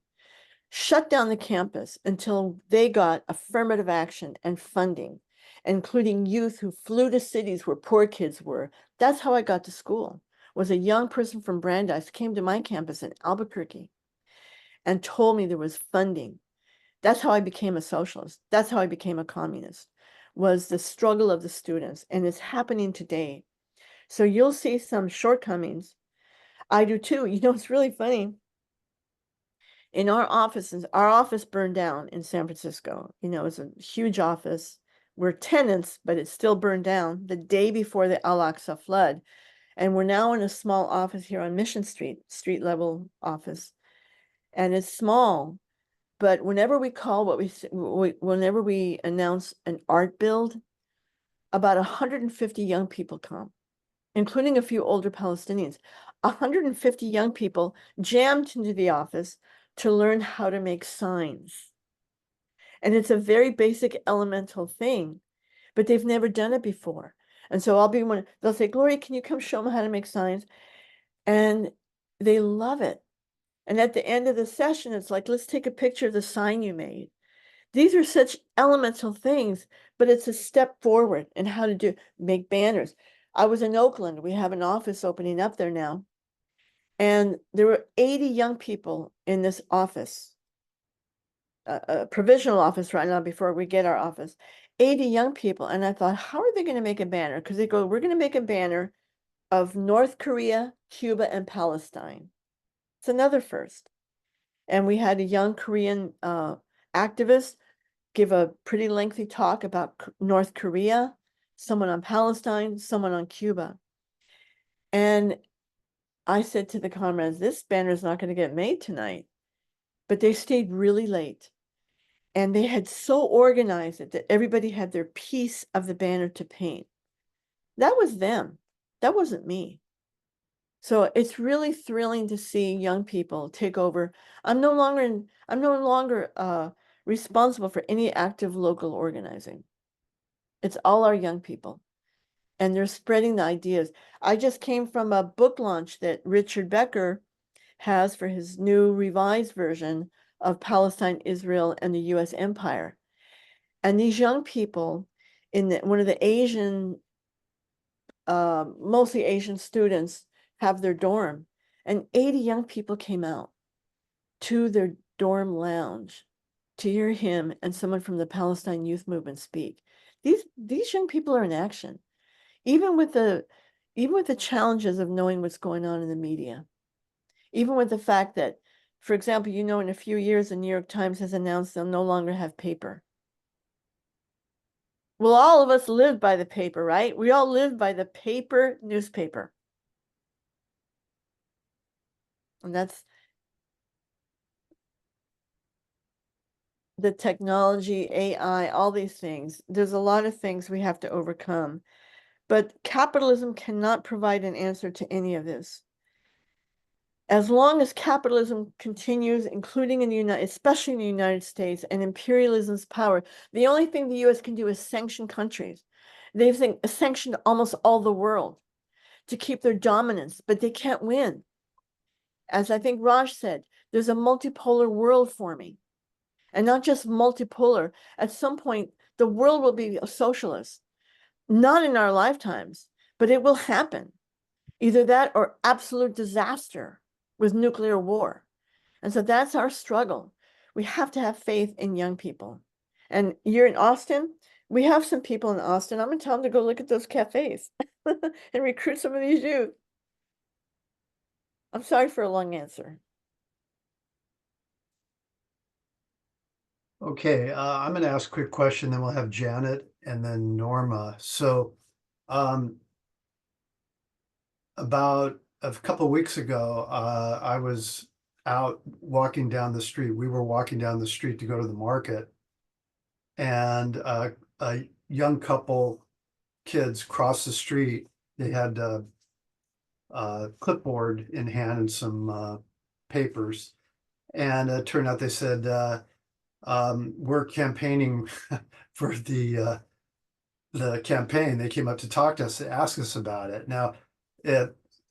shut down the campus until they got affirmative action and funding, including youth who flew to cities where poor kids were. That's how I got to school, was a young person from Brandeis came to my campus in Albuquerque and told me there was funding. That's how I became a socialist. That's how I became a communist, was the struggle of the students. And it's happening today. So you'll see some shortcomings. I do too. It's really funny. In our office burned down in San Francisco. It was a huge office. We're tenants, but it still burned down the day before the Al-Aqsa flood. And we're now in a small office here on Mission Street, street level office. And it's small, but whenever we call whenever we announce an art build, about 150 young people come, including a few older Palestinians. 150 young people jammed into the office to learn how to make signs. And it's a very basic elemental thing, but they've never done it before. And so they'll say, Gloria, can you come show them how to make signs? And they love it. And at the end of the session, it's like, let's take a picture of the sign you made. These are such elemental things, but it's a step forward in how to make banners. I was in Oakland. We have an office opening up there now. And there were 80 young people in this office, a provisional office right now before we get our office. 80 young people. And I thought, how are they going to make a banner? Because they go, we're going to make a banner of North Korea, Cuba, and Palestine. It's another first. And we had a young Korean activist give a pretty lengthy talk about North Korea, someone on Palestine, someone on Cuba. And I said to the comrades, this banner is not going to get made tonight. But they stayed really late. And they had so organized it that everybody had their piece of the banner to paint. That was them. That wasn't me. So it's really thrilling to see young people take over. I'm no longer responsible for any active local organizing. It's all our young people. And they're spreading the ideas. I just came from a book launch that Richard Becker has for his new revised version of Palestine, Israel, and the US Empire. And these young people in one of the Asian, mostly Asian students have their dorm, and 80 young people came out to their dorm lounge to hear him and someone from the Palestine Youth Movement speak. These young people are in action, even with the challenges of knowing what's going on in the media, even with the fact that, for example, in a few years, the New York Times has announced they'll no longer have paper. Well, all of us live by the paper, right? We all live by the paper newspaper. And that's the technology, AI, all these things. There's a lot of things we have to overcome. But capitalism cannot provide an answer to any of this. As long as capitalism continues, including especially in the United States, and imperialism's power, the only thing the US can do is sanction countries. They've sanctioned almost all the world to keep their dominance, but they can't win. As I think Raj said, there's a multipolar world forming. And not just multipolar. At some point, the world will be a socialist. Not in our lifetimes, but it will happen. Either that or absolute disaster with nuclear war. And so that's our struggle. We have to have faith in young people. And you're in Austin. We have some people in Austin. I'm going to tell them to go look at those cafes and recruit some of these youth. I'm sorry for a long answer. Okay, I'm going to ask a quick question, then we'll have Janet and then Norma. So, about a couple of weeks ago, I was out walking down the street. We were walking down the street to go to the market, and a young couple, kids, crossed the street. They had a clipboard in hand and some papers, and it turned out they said, we're campaigning for the campaign. They came up to talk to us, to ask us about it. Now,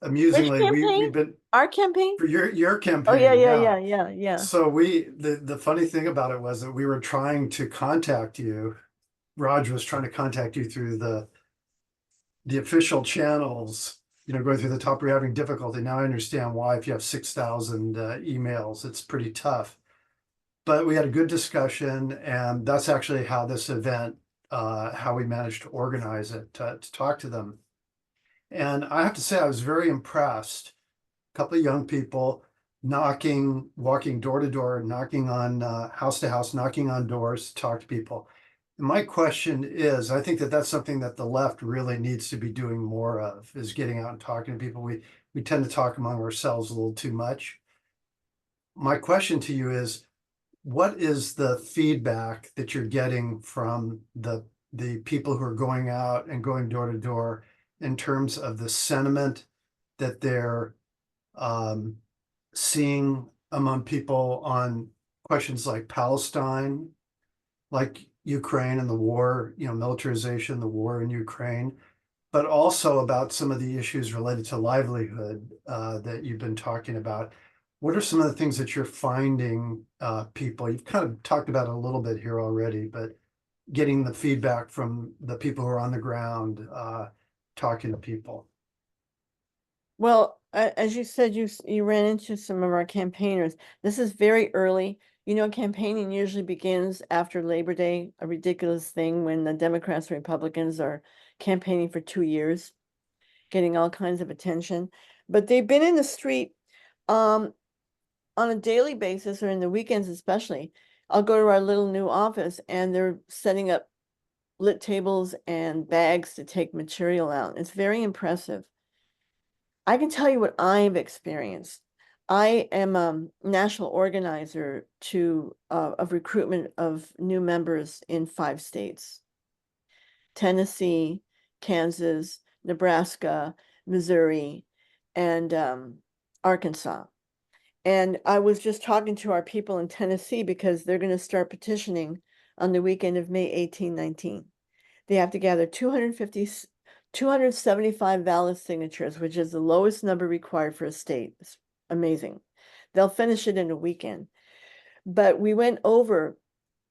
amusingly, we've been our campaign for your campaign. Oh yeah. So the funny thing about it was that we were trying to contact you. Raj was trying to contact you through the official channels, going through the top. We're having difficulty. Now I understand why. If you have 6,000 emails, it's pretty tough. But we had a good discussion, and that's actually how this event, how we managed to organize it, to talk to them. And I have to say, I was very impressed. A couple of young people walking door to door, knocking on house to house, knocking on doors to talk to people. And my question is, I think that that's something that the left really needs to be doing more of, is getting out and talking to people. We tend to talk among ourselves a little too much. My question to you is, what is the feedback that you're getting from the people who are going out and going door to door in terms of the sentiment that they're seeing among people on questions like Palestine, like Ukraine and the war, militarization, the war in Ukraine, but also about some of the issues related to livelihood that you've been talking about? What are some of the things that you're finding people? You've kind of talked about it a little bit here already, but getting the feedback from the people who are on the ground, talking to people. Well, as you said, you ran into some of our campaigners. This is very early. Campaigning usually begins after Labor Day, a ridiculous thing when the Democrats and Republicans are campaigning for 2 years, getting all kinds of attention. But they've been in the street on a daily basis, or in the weekends especially. I'll go to our little new office and they're setting up lit tables and bags to take material out. It's very impressive. I can tell you what I've experienced. I am a national organizer of recruitment of new members in 5 states: Tennessee, Kansas, Nebraska, Missouri, and Arkansas. And I was just talking to our people in Tennessee because they're going to start petitioning on the weekend of May 18, 19. They have to gather 275 valid signatures, which is the lowest number required for a state. It's amazing. They'll finish it in a weekend. But we went over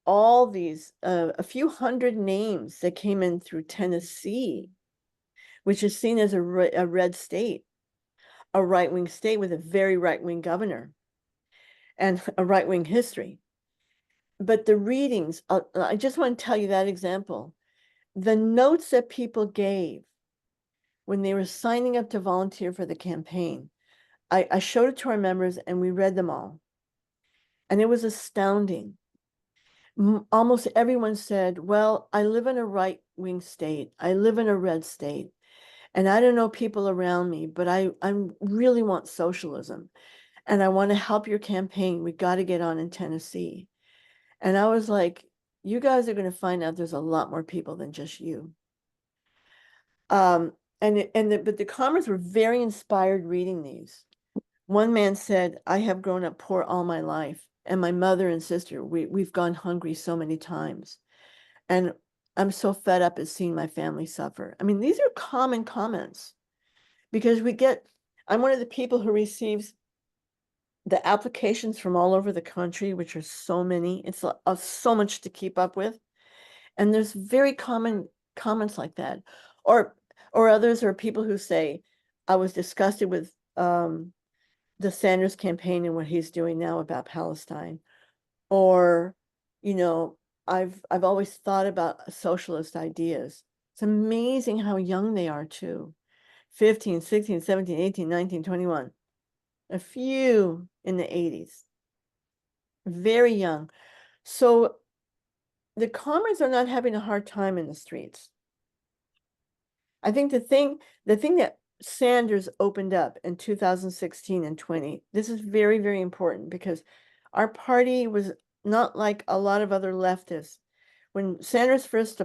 all these, a few hundred names that came in through Tennessee, which is seen as a red state, a right-wing state with a very right-wing governor and a right-wing history. But the readings, I just want to tell you that example. The notes that people gave when they were signing up to volunteer for the campaign, I showed it to our members and we read them all. And it was astounding. Almost everyone said, well, I live in a right-wing state. I live in a red state. And I don't know people around me, but I really want socialism. And I want to help your campaign. We got to get on in Tennessee. And I was like, you guys are going to find out there's a lot more people than just you. But the comments were very inspired reading these. One man said, I have grown up poor all my life, and my mother and sister, we've gone hungry so many times. And I'm so fed up at seeing my family suffer. I mean, these are common comments because I'm one of the people who receives the applications from all over the country, which are so many. It's so much to keep up with. And there's very common comments like that. Or others are people who say, I was disgusted with the Sanders campaign and what he's doing now about Palestine. Or, I've always thought about socialist ideas. It's amazing how young they are too. 15, 16, 17, 18, 19, 21. A few in the 80s. Very young. So the comrades are not having a hard time in the streets. I think the thing that Sanders opened up in 2016 and 20, this is very, very important because our party was not like a lot of other leftists. When Sanders first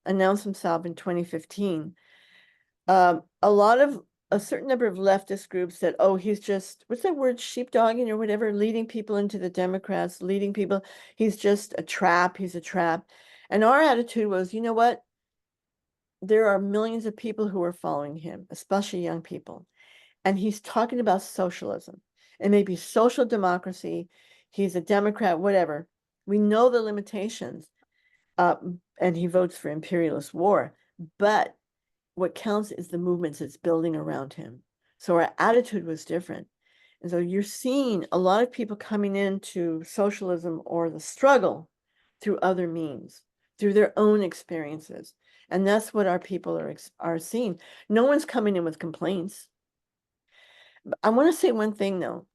announced himself in 2015, a certain number of leftist groups said, oh, he's just, what's that word, sheepdogging or whatever, leading people into the Democrats, he's just a trap, he's a trap. And our attitude was, you know what? There are millions of people who are following him, especially young people. And he's talking about socialism. It may be social democracy. He's a Democrat, whatever. We know the limitations. And he votes for imperialist war. But what counts is the movements it's building around him. So our attitude was different. And so you're seeing a lot of people coming into socialism or the struggle through other means, through their own experiences. And that's what our people are seeing. No one's coming in with complaints. I want to say one thing though.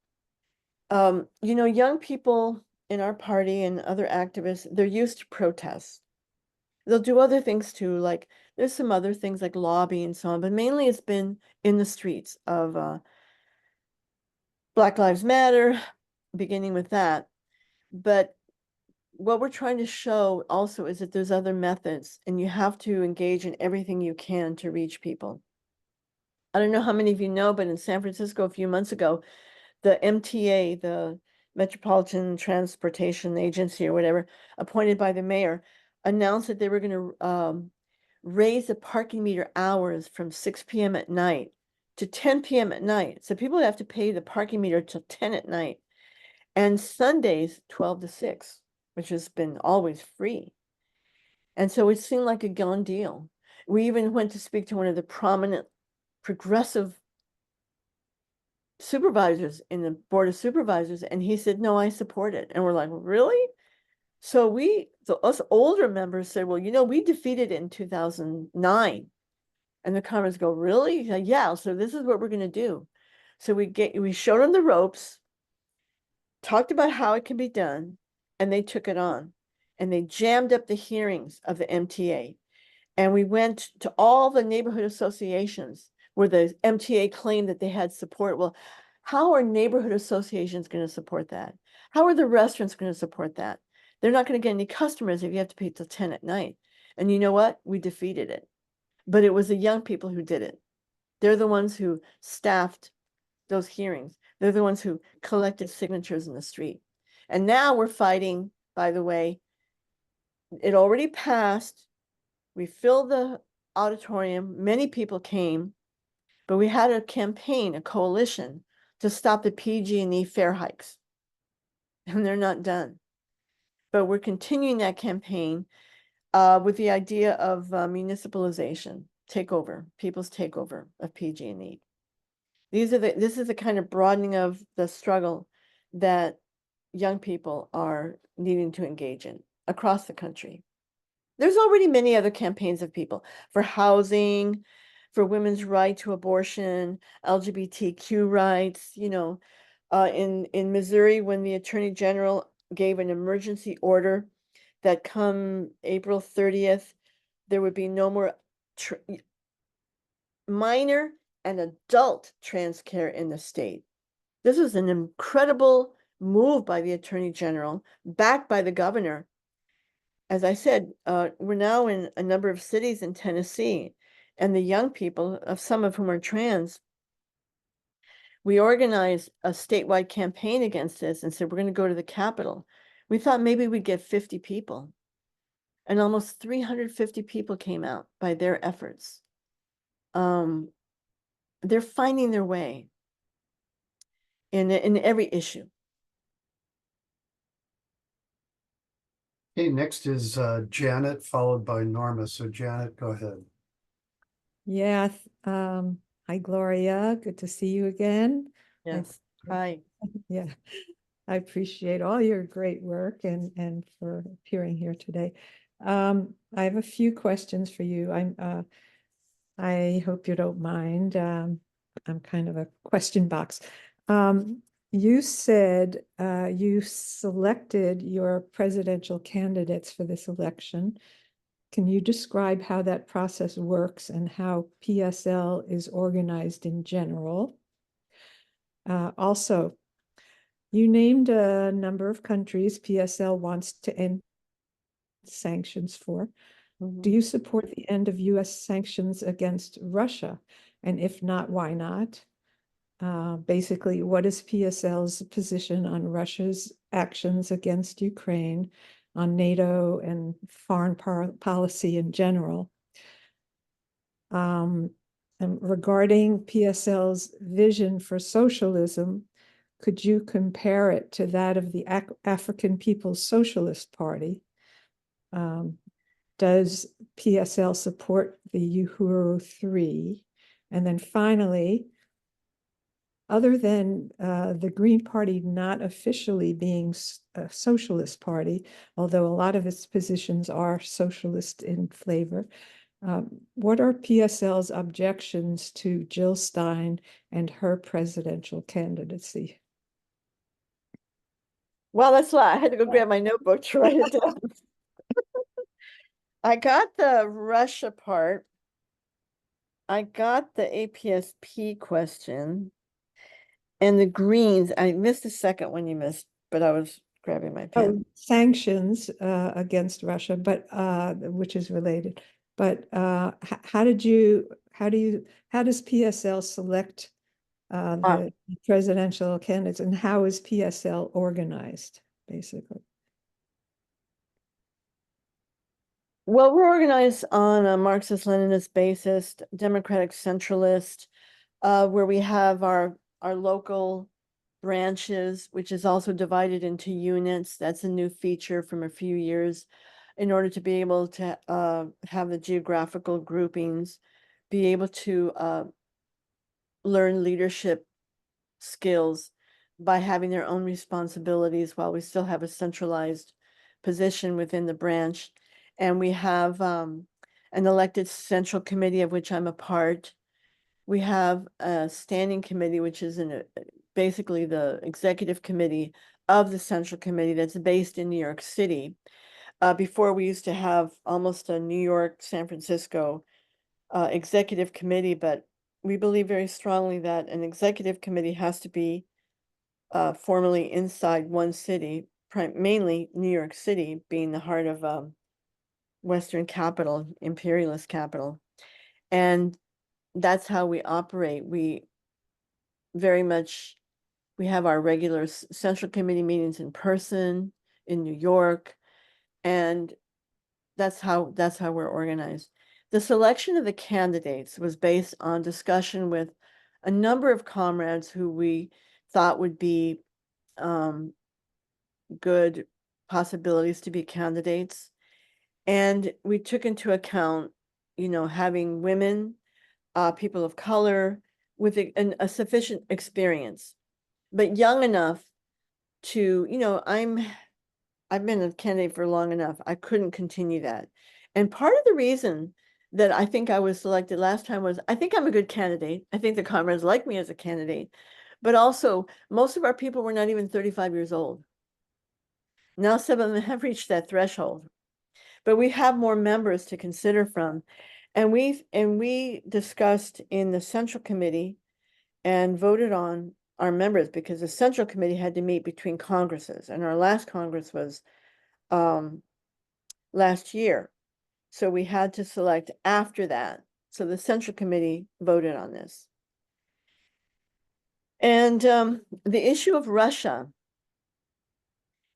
Young people in our party and other activists, they're used to protests. They'll do other things too, like there's some other things like lobby and so on, but mainly it's been in the streets of Black Lives Matter, beginning with that. But what we're trying to show also is that there's other methods and you have to engage in everything you can to reach people. I don't know how many of you know, but in San Francisco a few months ago, the MTA, the Metropolitan Transportation Agency or whatever, appointed by the mayor, announced that they were going to raise the parking meter hours from 6 p.m. at night to 10 p.m. at night. So people have to pay the parking meter till 10 at night. And Sundays, 12 to 6, which has been always free. And so it seemed like a gone deal. We even went to speak to one of the prominent progressive supervisors in the board of supervisors, and he said, no, I support it. And we're like, really? So us older members said, well, we defeated it in 2009. And the comrades go, really? Said, yeah, so this is what we're going to do. So we showed them the ropes, talked about how it can be done, and they took it on. And they jammed up the hearings of the MTA. And we went to all the neighborhood associations. where the MTA claimed that they had support. Well, how are neighborhood associations going to support that? How are the restaurants going to support that? They're not going to get any customers if you have to pay till 10 at night. And you know what? We defeated it. But it was the young people who did it. They're the ones who staffed those hearings. They're the ones who collected signatures in the street. And now we're fighting, by the way, it already passed. We filled the auditorium. Many people came, but we had a campaign, a coalition to stop the PG&E fare hikes. And they're not done. But we're continuing that campaign with the idea of municipalization, people's takeover of PG&E. This is the kind of broadening of the struggle that young people are needing to engage in across the country. There's already many other campaigns of people for housing, for women's right to abortion, LGBTQ rights. You know, in Missouri, when the Attorney General gave an emergency order that come April 30th, there would be no more minor and adult trans care in the state. This was an incredible move by the Attorney General, backed by the governor. As I said, we're now in a number of cities in Tennessee, and the young people, of some of whom are trans, we organized a statewide campaign against this and said, we're going to go to the Capitol. We thought maybe we'd get 50 people, and almost 350 people came out by their efforts. They're finding their way in every issue. Okay, next is Janet, followed by Norma. So Janet, go ahead. Yeah, hi Gloria, good to see you again. Yes. Hi. Yeah, I appreciate all your great work and for appearing here today. I have a few questions for you. I hope you don't mind. I'm kind of a question box. You said you selected your presidential candidates for this election. Can you describe how that process works and how PSL is organized in general? Also, you named a number of countries PSL wants to end sanctions for. Do you support the end of US sanctions against Russia? And if not, why not? Basically, what is PSL's position on Russia's actions against Ukraine, on NATO and foreign policy in general? And regarding PSL's vision for socialism, could you compare it to that of the African People's Socialist Party? Does PSL support the Uhuru 3? And then finally, other than the Green Party not officially being a socialist party, although a lot of its positions are socialist in flavor, what are PSL's objections to Jill Stein and her presidential candidacy? Well, that's why I had to go grab my notebook to write it down. I got the Russia part. I got the APSP question. And the Greens, I missed the second one you missed, but I was grabbing my pen. Oh, sanctions against Russia, but which is related. But how does PSL select the presidential candidates, and how is PSL organized, basically? Well, we're organized on a Marxist-Leninist basis, democratic centralist, where we have our local branches, which is also divided into units. That's a new feature from a few years in order to be able to have the geographical groupings, be able to learn leadership skills by having their own responsibilities while we still have a centralized position within the branch. And we have an elected central committee of which I'm a part. We have a standing committee, which is basically the executive committee of the central committee that's based in New York City. Before we used to have almost a New York, San Francisco executive committee, but we believe very strongly that an executive committee has to be formally inside one city, mainly New York City being the heart of Western capital, imperialist capital. And that's how we operate. We very much, we have our regular central committee meetings in person in New York, and that's how we're organized. The selection of the candidates was based on discussion with a number of comrades who we thought would be good possibilities to be candidates. And we took into account, having women, people of color with a sufficient experience, but young enough to, I've been a candidate for long enough. I couldn't continue that. And part of the reason that I think I was selected last time was I think I'm a good candidate. I think the comrades like me as a candidate, but also most of our people were not even 35 years old. Now some of them have reached that threshold, but we have more members to consider from. And we discussed in the Central Committee and voted on our members because the Central Committee had to meet between Congresses, and our last Congress was last year. So we had to select after that. So the Central Committee voted on this. And the issue of Russia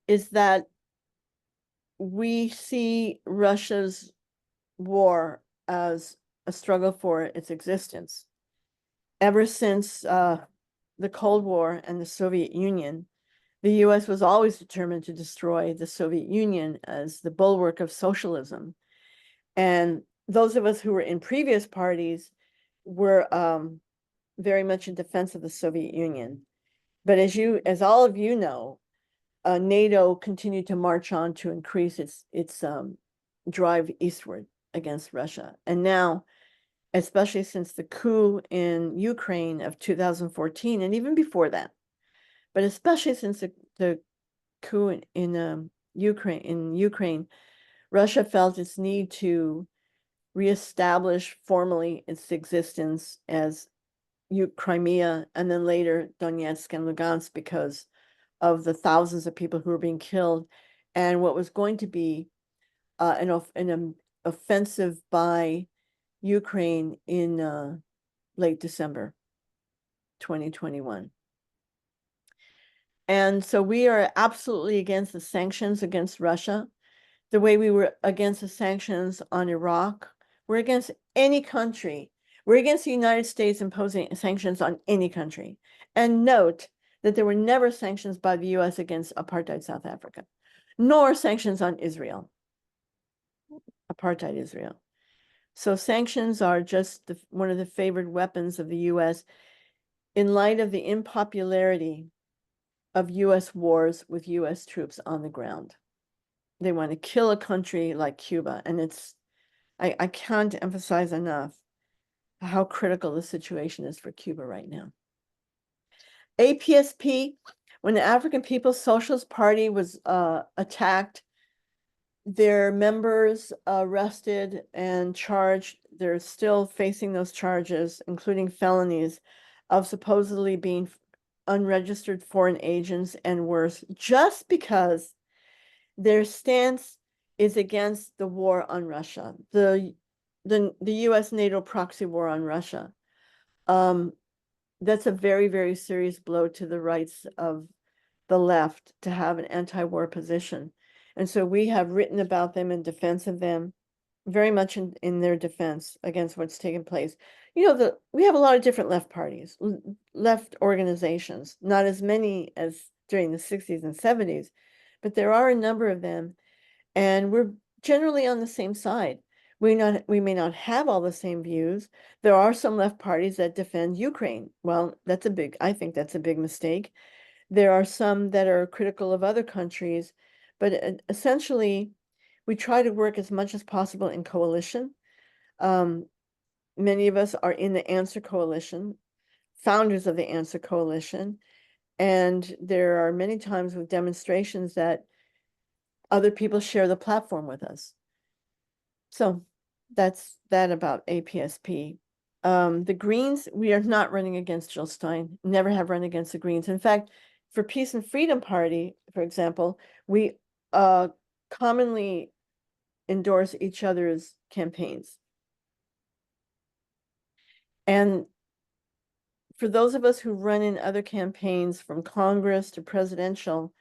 is that we see Russia's war as a struggle for its existence. Ever since the Cold War and the Soviet Union, the US was always determined to destroy the Soviet Union as the bulwark of socialism. And those of us who were in previous parties were very much in defense of the Soviet Union. But as all of you know, NATO continued to march on to increase its drive eastward against Russia. And now, especially since the coup in Ukraine of 2014, and even before that, but especially since the coup in Ukraine, Russia felt its need to reestablish formally its existence as Crimea and then later Donetsk and Lugansk because of the thousands of people who were being killed and what was going to be an offensive by Ukraine in late December 2021. And so we are absolutely against the sanctions against Russia, the way we were against the sanctions on Iraq. We're against any country. We're against the United States imposing sanctions on any country. And note that there were never sanctions by the US against apartheid South Africa, nor sanctions on Israel, apartheid Israel. So sanctions are just one of the favored weapons of the US in light of the unpopularity of US wars with US troops on the ground. They want to kill a country like Cuba, and I can't emphasize enough how critical the situation is for Cuba right now. APSP, when the African People's Socialist Party was attacked, their members arrested and charged. They're still facing those charges, including felonies of supposedly being unregistered foreign agents and worse, just because their stance is against the war on Russia, the US NATO proxy war on Russia. That's a very, very serious blow to the rights of the left to have an anti-war position. And so we have written about them in defense of them, very much in their defense against what's taken place. We have a lot of different left parties, left organizations, not as many as during the 60s and 70s, but there are a number of them, and we're generally on the same side. We may not have all the same views. There are some left parties that defend Ukraine. Well, I think that's a big mistake. There are some that are critical of other countries, but essentially, we try to work as much as possible in coalition. Many of us are in the Answer Coalition, founders of the Answer Coalition, and there are many times with demonstrations that other people share the platform with us. So that's that about APSP. The Greens, we are not running against Jill Stein, never have run against the Greens. In fact, for Peace and Freedom Party, for example, we commonly endorse each other's campaigns. And for those of us who run in other campaigns from Congress to presidential,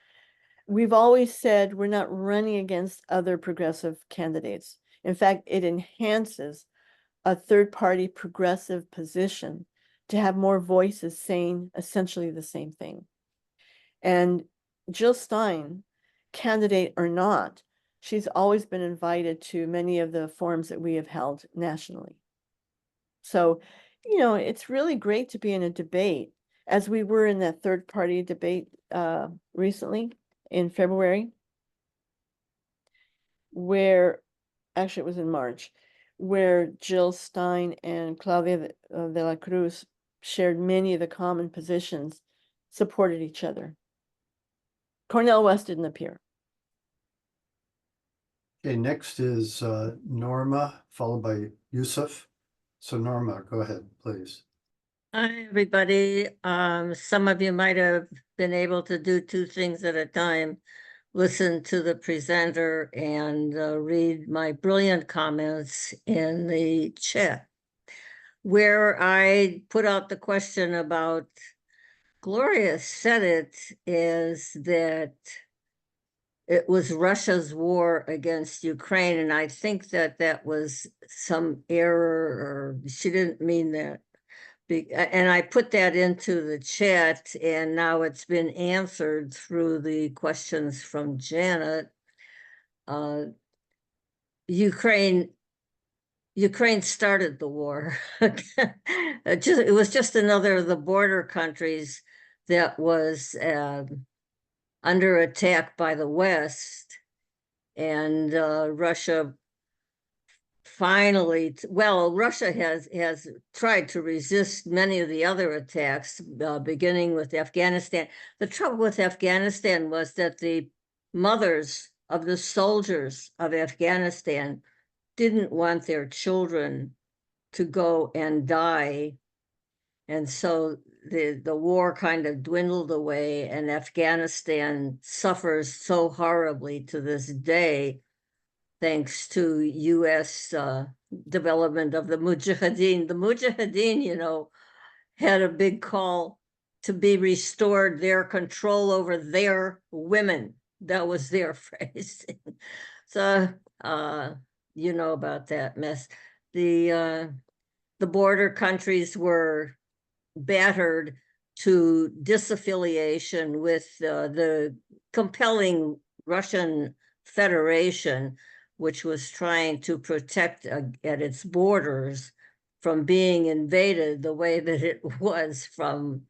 we've always said we're not running against other progressive candidates. In fact, it enhances a third-party progressive position to have more voices saying essentially the same thing. And Jill Stein, candidate or not, she's always been invited to many of the forums that we have held nationally. So, you know, it's really great to be in a debate, as we were in that third-party debate recently in February, where, actually it was in March, where Jill Stein and Claudia de la Cruz shared many of the common positions, supported each other. Cornel West didn't appear. Okay, next is Norma, followed by Yusuf. So Norma, go ahead, please. Hi, everybody. Some of you might have been able to do two things at a time. Listen to the presenter and read my brilliant comments in the chat, where I put out the question about, Gloria said it, is that it was Russia's war against Ukraine. And I think that that was some error, or she didn't mean that. And I put that into the chat, and now it's been answered through the questions from Janet. Ukraine started the war. It was just another of the border countries that was under attack by the West, and Russia finally, well, Russia has tried to resist many of the other attacks, beginning with Afghanistan. The trouble with Afghanistan was that the mothers of the soldiers of Afghanistan didn't want their children to go and die. And so the war kind of dwindled away, and Afghanistan suffers so horribly to this day, thanks to U.S. Development of the Mujahideen. The Mujahideen, you know, had a big call to be restored their control over their women. That was their phrase. So, you know about that mess. The border countries were battered to disaffiliation with the compelling Russian Federation, which was trying to protect at its borders from being invaded the way that it was from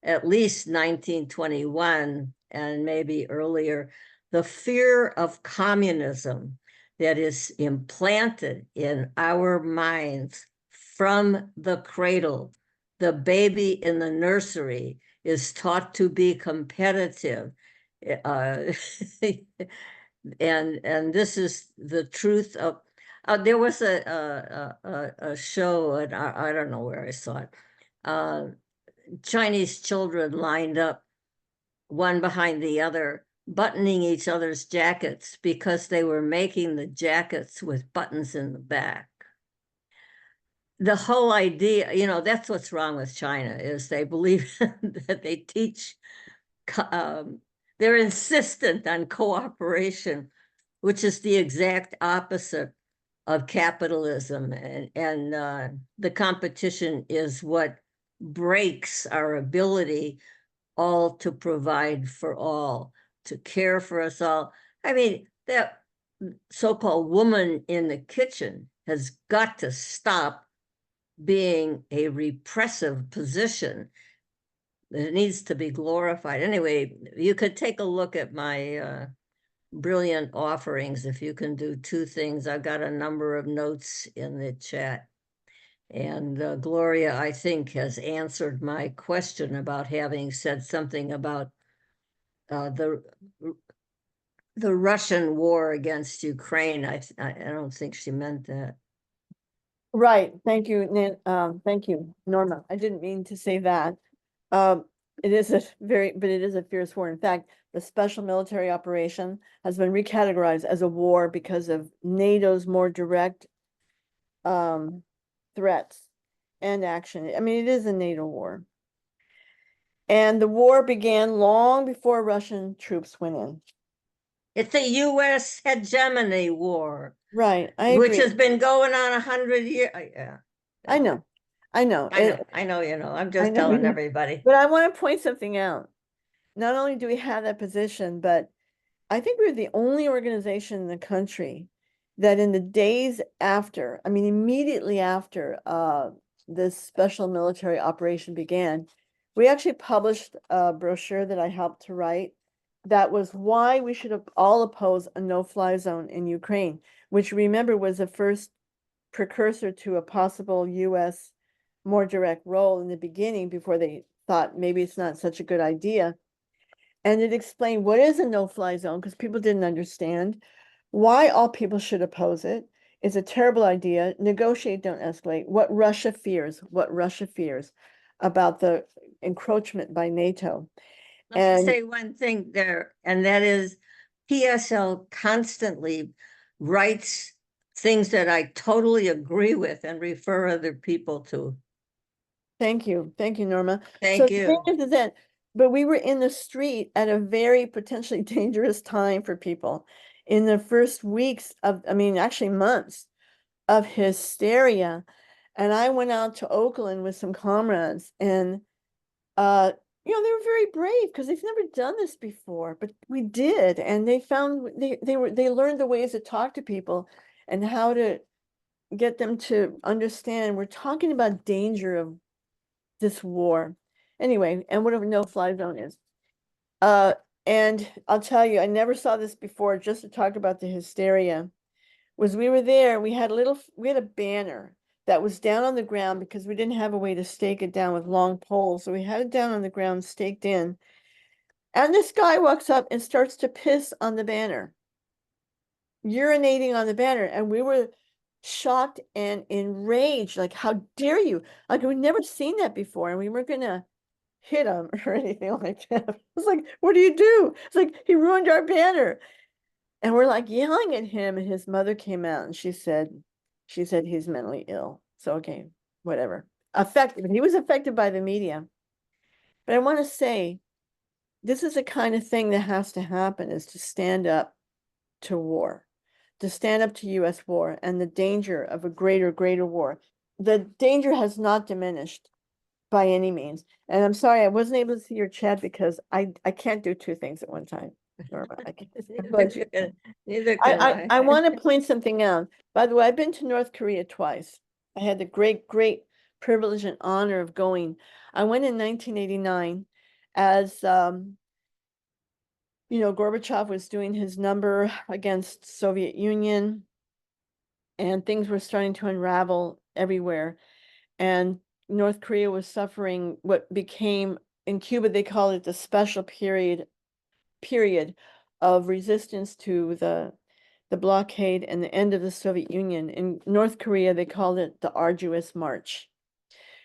at least 1921 and maybe earlier. The fear of communism that is implanted in our minds from the cradle. The baby in the nursery is taught to be competitive. And this is the truth of, there was a show, and I don't know where I saw it. Chinese children lined up one behind the other, buttoning each other's jackets because they were making the jackets with buttons in the back. The whole idea, you know, that's what's wrong with China, is they believe that they teach, they're insistent on cooperation, which is the exact opposite of capitalism. And the competition is what breaks our ability all to provide for all, to care for us all. I mean, that so-called woman in the kitchen has got to stop being a repressive position. It needs to be glorified. Anyway, you could take a look at my brilliant offerings if you can do two things. I've got a number of notes in the chat. And Gloria, I think, has answered my question about having said something about the Russian war against Ukraine. I don't think she meant that. Right, thank you, thank you, Norma. I didn't mean to say that. It is but it is a fierce war. In fact, the special military operation has been recategorized as a war because of NATO's more direct threats and action. I mean, it is a NATO war. And the war began long before Russian troops went in. It's a US hegemony war, Right, I which agree. has been going on 100 years. Yeah, I know. I know, you know, I'm just know, telling yeah. everybody. But I want to point something out. Not only do we have that position, but I think we're the only organization in the country that in the days after, I mean, immediately after this special military operation began, we actually published a brochure that I helped to write. That was why we should all oppose a no-fly zone in Ukraine, which remember was the first precursor to a possible US more direct role in the beginning before they thought maybe it's not such a good idea. And it explained what is a no-fly zone because people didn't understand why all people should oppose it. It's a terrible idea. Negotiate, don't escalate. What Russia fears about the encroachment by NATO. Let me And say one thing there, and that is PSL constantly writes things that I totally agree with and refer other people to. thank you, Norma. Thank So the you. thing is that, but we were in the street at a very potentially dangerous time for people in the first weeks of, I mean, actually months of hysteria. And I went out to Oakland with some comrades and you know, they were very brave because they've never done this before, but we did. And they found they learned the ways to talk to people and how to get them to understand we're talking about danger of this war. Anyway, and whatever no-fly zone is. And I'll tell you, I never saw this before, just to talk about the hysteria. Was we were there, we had a banner that was down on the ground because we didn't have a way to stake it down with long poles. So we had it down on the ground, staked in. And this guy walks up and starts to piss on the banner, urinating on the banner. And we were shocked and enraged, like, how dare you? Like, we'd never seen that before. And we weren't gonna hit him or anything like that. It was like, what do you do? It's like, he ruined our banner. And we're like yelling at him, and his mother came out and she said he's mentally ill. So, okay, whatever. He was affected by the media. But I want to say, this is the kind of thing that has to happen, is to stand up to war, to stand up to US war and the danger of a greater war. The danger has not diminished by any means. And I'm sorry, I wasn't able to see your chat because I can't do two things at one time. Norma, I can't. Neither can I. I want to point something out. By the way, I've been to North Korea twice. I had the great privilege and honor of going. I went in 1989 as you know, Gorbachev was doing his number against Soviet Union, and things were starting to unravel everywhere. And North Korea was suffering what became, in Cuba, they call it the special period of resistance to the blockade and the end of the Soviet Union. In North Korea, they called it the Arduous March,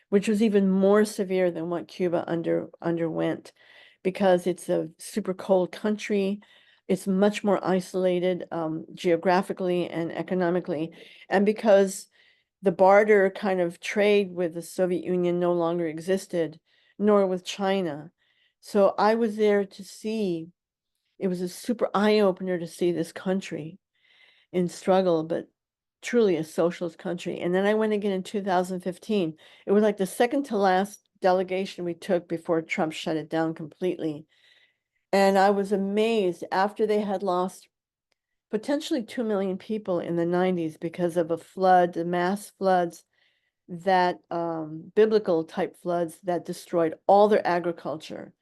which was even more severe than what Cuba underwent, because it's a super cold country. It's much more isolated geographically and economically. And because the barter kind of trade with the Soviet Union no longer existed, nor with China. So I was there to see, it was a super eye-opener to see this country in struggle, but truly a socialist country. And then I went again in 2015. It was like the second to last delegation we took before Trump shut it down completely. And I was amazed after they had lost potentially 2 million people in the 90s because of a flood, the mass floods, that biblical type floods that destroyed all their agriculture,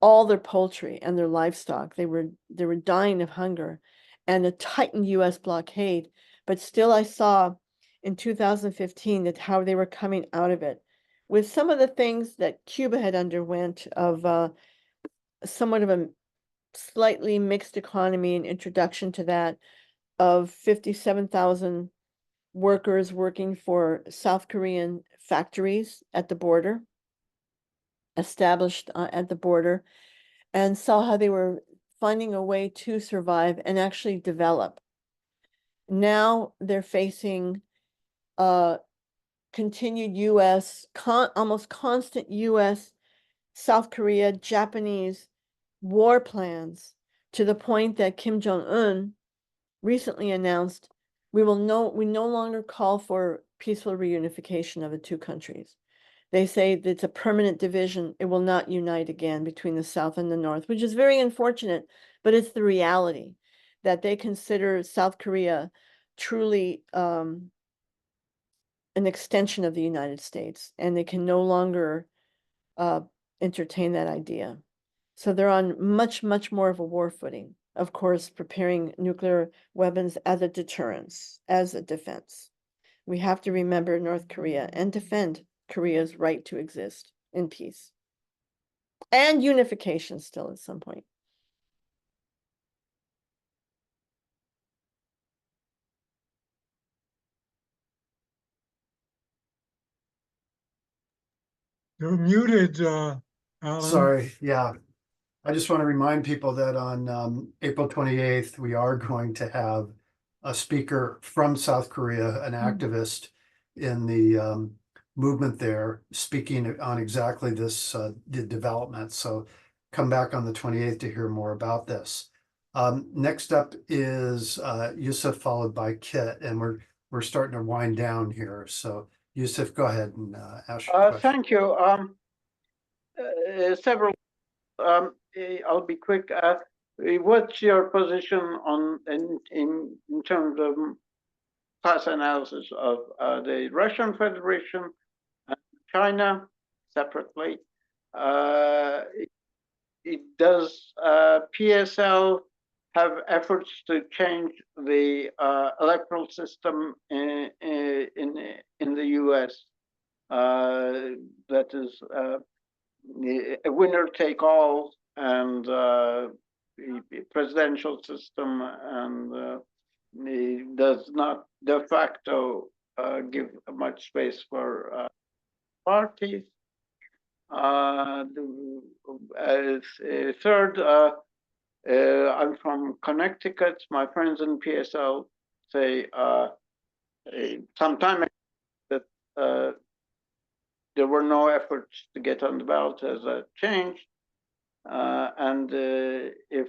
all their poultry and their livestock. They were dying of hunger, and a tightened US blockade. But still, I saw in 2015 that how they were coming out of it with some of the things that Cuba had underwent, of somewhat of a slightly mixed economy and introduction to that, of 57,000 workers working for South Korean factories at the border, established at the border, and saw how they were finding a way to survive and actually develop. Now they're facing continued US, almost constant US, South Korea, Japanese war plans, to the point that Kim Jong-un recently announced we no longer call for peaceful reunification of the two countries. They say that it's a permanent division. It will not unite again between the South and the North, which is very unfortunate, but it's the reality that they consider South Korea truly an extension of the United States, and they can no longer entertain that idea. So they're on much, much more of a war footing, of course, preparing nuclear weapons as a deterrence, as a defense. We have to remember North Korea and defend Korea's right to exist in peace and unification still at some point. You're muted, Alan. Sorry, yeah. I just want to remind people that on April 28th, we are going to have a speaker from South Korea, an activist in the movement there, speaking on exactly this the development. So come back on the 28th to hear more about this. Next up is Yusuf, followed by Kit, and we're starting to wind down here. So Yusuf, go ahead and ask your question. Thank you. Several. I'll be quick. What's your position on in terms of class analysis of the Russian Federation and China separately? Does PSL have efforts to change the electoral system in the U.S.? That is a winner take all and presidential system, and does not de facto give much space for parties. Third, I'm from Connecticut. My friends in PSL say some time ago that there were no efforts to get on the ballot as a change. And if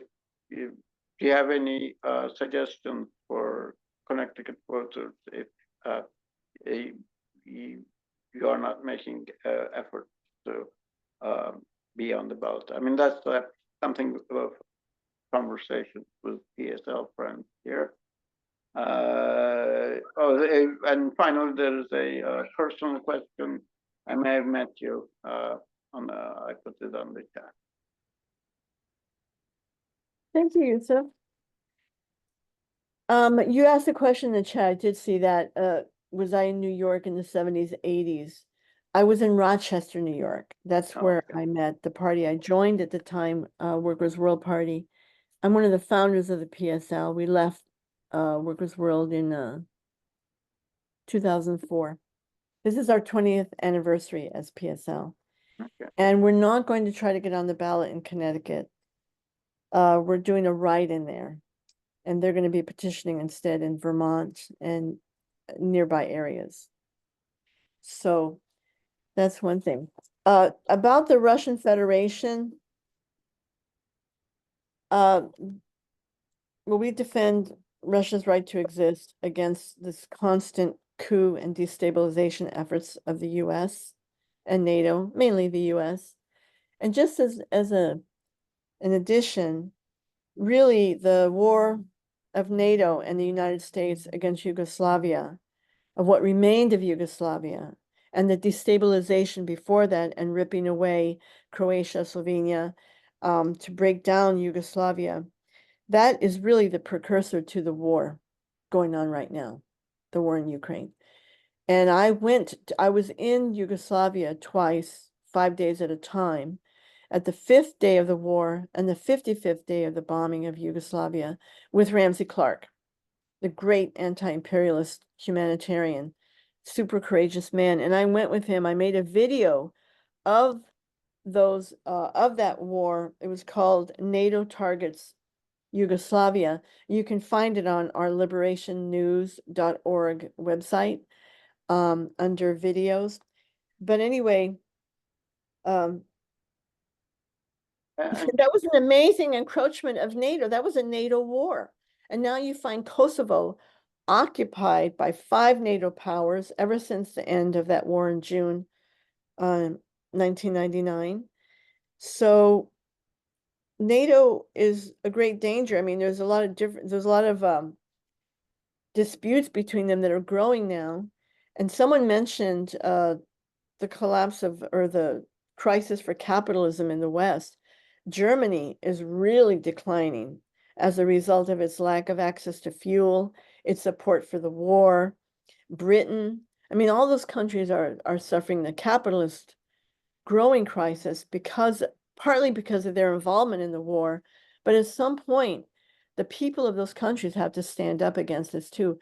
you have any suggestions for Connecticut voters, if you are not making effort to be on the ballot. I mean, that's something of conversation with PSL friends here. And finally, there is a personal question. I may have met you I put it on the chat. Thank you, Yusuf. You asked a question in the chat. I did see that. Was I in New York in the 70s, 80s? I was in Rochester, New York. That's where I met the party I joined at the time, Workers' World Party. I'm one of the founders of the PSL. We left Workers' World in 2004. This is our 20th anniversary as PSL. Okay. And we're not going to try to get on the ballot in Connecticut. We're doing a write-in there. And they're going to be petitioning instead in Vermont and nearby areas. So that's one thing. About the Russian Federation, well, we defend Russia's right to exist against this constant coup and destabilization efforts of the US and NATO, mainly the US. And just as an addition, really the war of NATO and the United States against Yugoslavia, of what remained of Yugoslavia, and the destabilization before that and ripping away Croatia, Slovenia, to break down Yugoslavia, that is really the precursor to the war going on right now, the war in Ukraine. And I was in Yugoslavia twice, 5 days at a time, at the 5th day of the war and the 55th day of the bombing of Yugoslavia with Ramsey Clark. the great anti-imperialist humanitarian, super courageous man. And I went with him. I made a video of that war. It was called NATO Targets Yugoslavia. You can find it on our liberationnews.org website under videos. But anyway, And that was an amazing encroachment of NATO. That was a NATO war. And now you find Kosovo occupied by 5 NATO powers ever since the end of that war in June 1999. So NATO is a great danger. I mean, there's a lot of disputes between them that are growing now. And someone mentioned the collapse of, or the crisis for capitalism in the West. Germany is really declining as a result of its lack of access to fuel, its support for the war. Britain, I mean, all those countries are suffering the capitalist growing crisis partly because of their involvement in the war. But at some point, the people of those countries have to stand up against this too.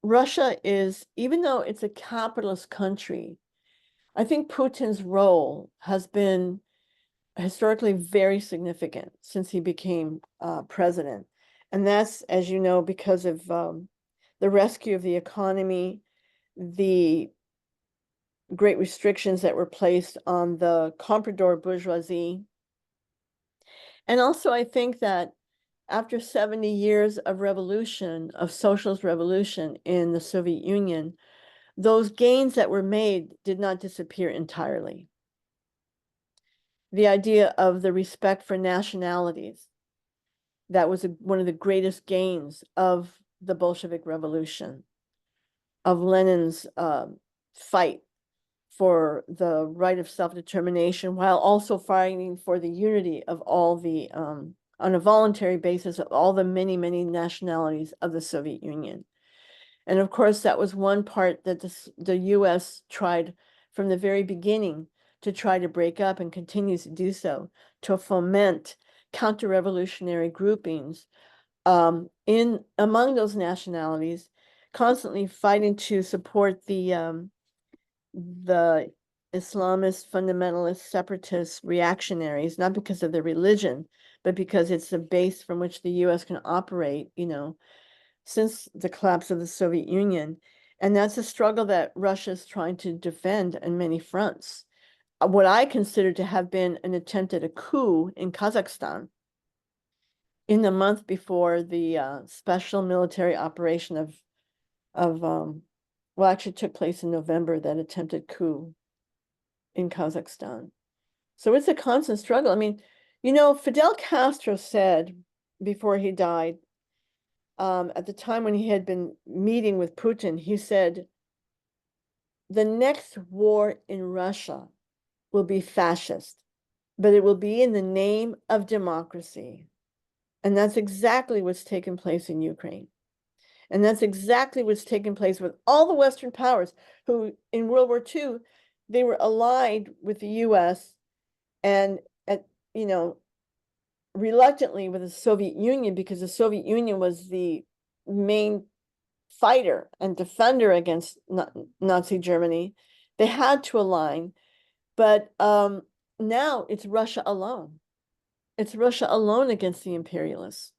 Russia is, even though it's a capitalist country, I think Putin's role has been historically very significant since he became president. And that's, as you know, because of the rescue of the economy, the great restrictions that were placed on the comprador bourgeoisie. And also, I think that after 70 years of revolution, of socialist revolution in the Soviet Union, those gains that were made did not disappear entirely. The idea of the respect for nationalities, that was one of the greatest gains of the Bolshevik Revolution, of Lenin's fight for the right of self-determination, while also fighting for the unity of all the, on a voluntary basis, of all the many, many nationalities of the Soviet Union. And of course, that was one part that the US tried from the very beginning to try to break up, and continues to do so, to foment counter-revolutionary groupings among those nationalities, constantly fighting to support the Islamist, fundamentalist, separatist reactionaries, not because of their religion, but because it's the base from which the US can operate, since the collapse of the Soviet Union. And that's a struggle that Russia is trying to defend on many fronts. What I consider to have been an attempt at a coup in Kazakhstan in the month before the special military operation well, actually took place in November, that attempted coup in Kazakhstan. So it's a constant struggle. I mean, Fidel Castro said before he died, at the time when he had been meeting with Putin, he said, the next war in Russia will be fascist, but it will be in the name of democracy. And that's exactly what's taken place in Ukraine. And that's exactly what's taken place with all the Western powers who, in World War II, they were allied with the US and, reluctantly with the Soviet Union, because the Soviet Union was the main fighter and defender against Nazi Germany. They had to align, but now it's Russia alone. It's Russia alone against the imperialists.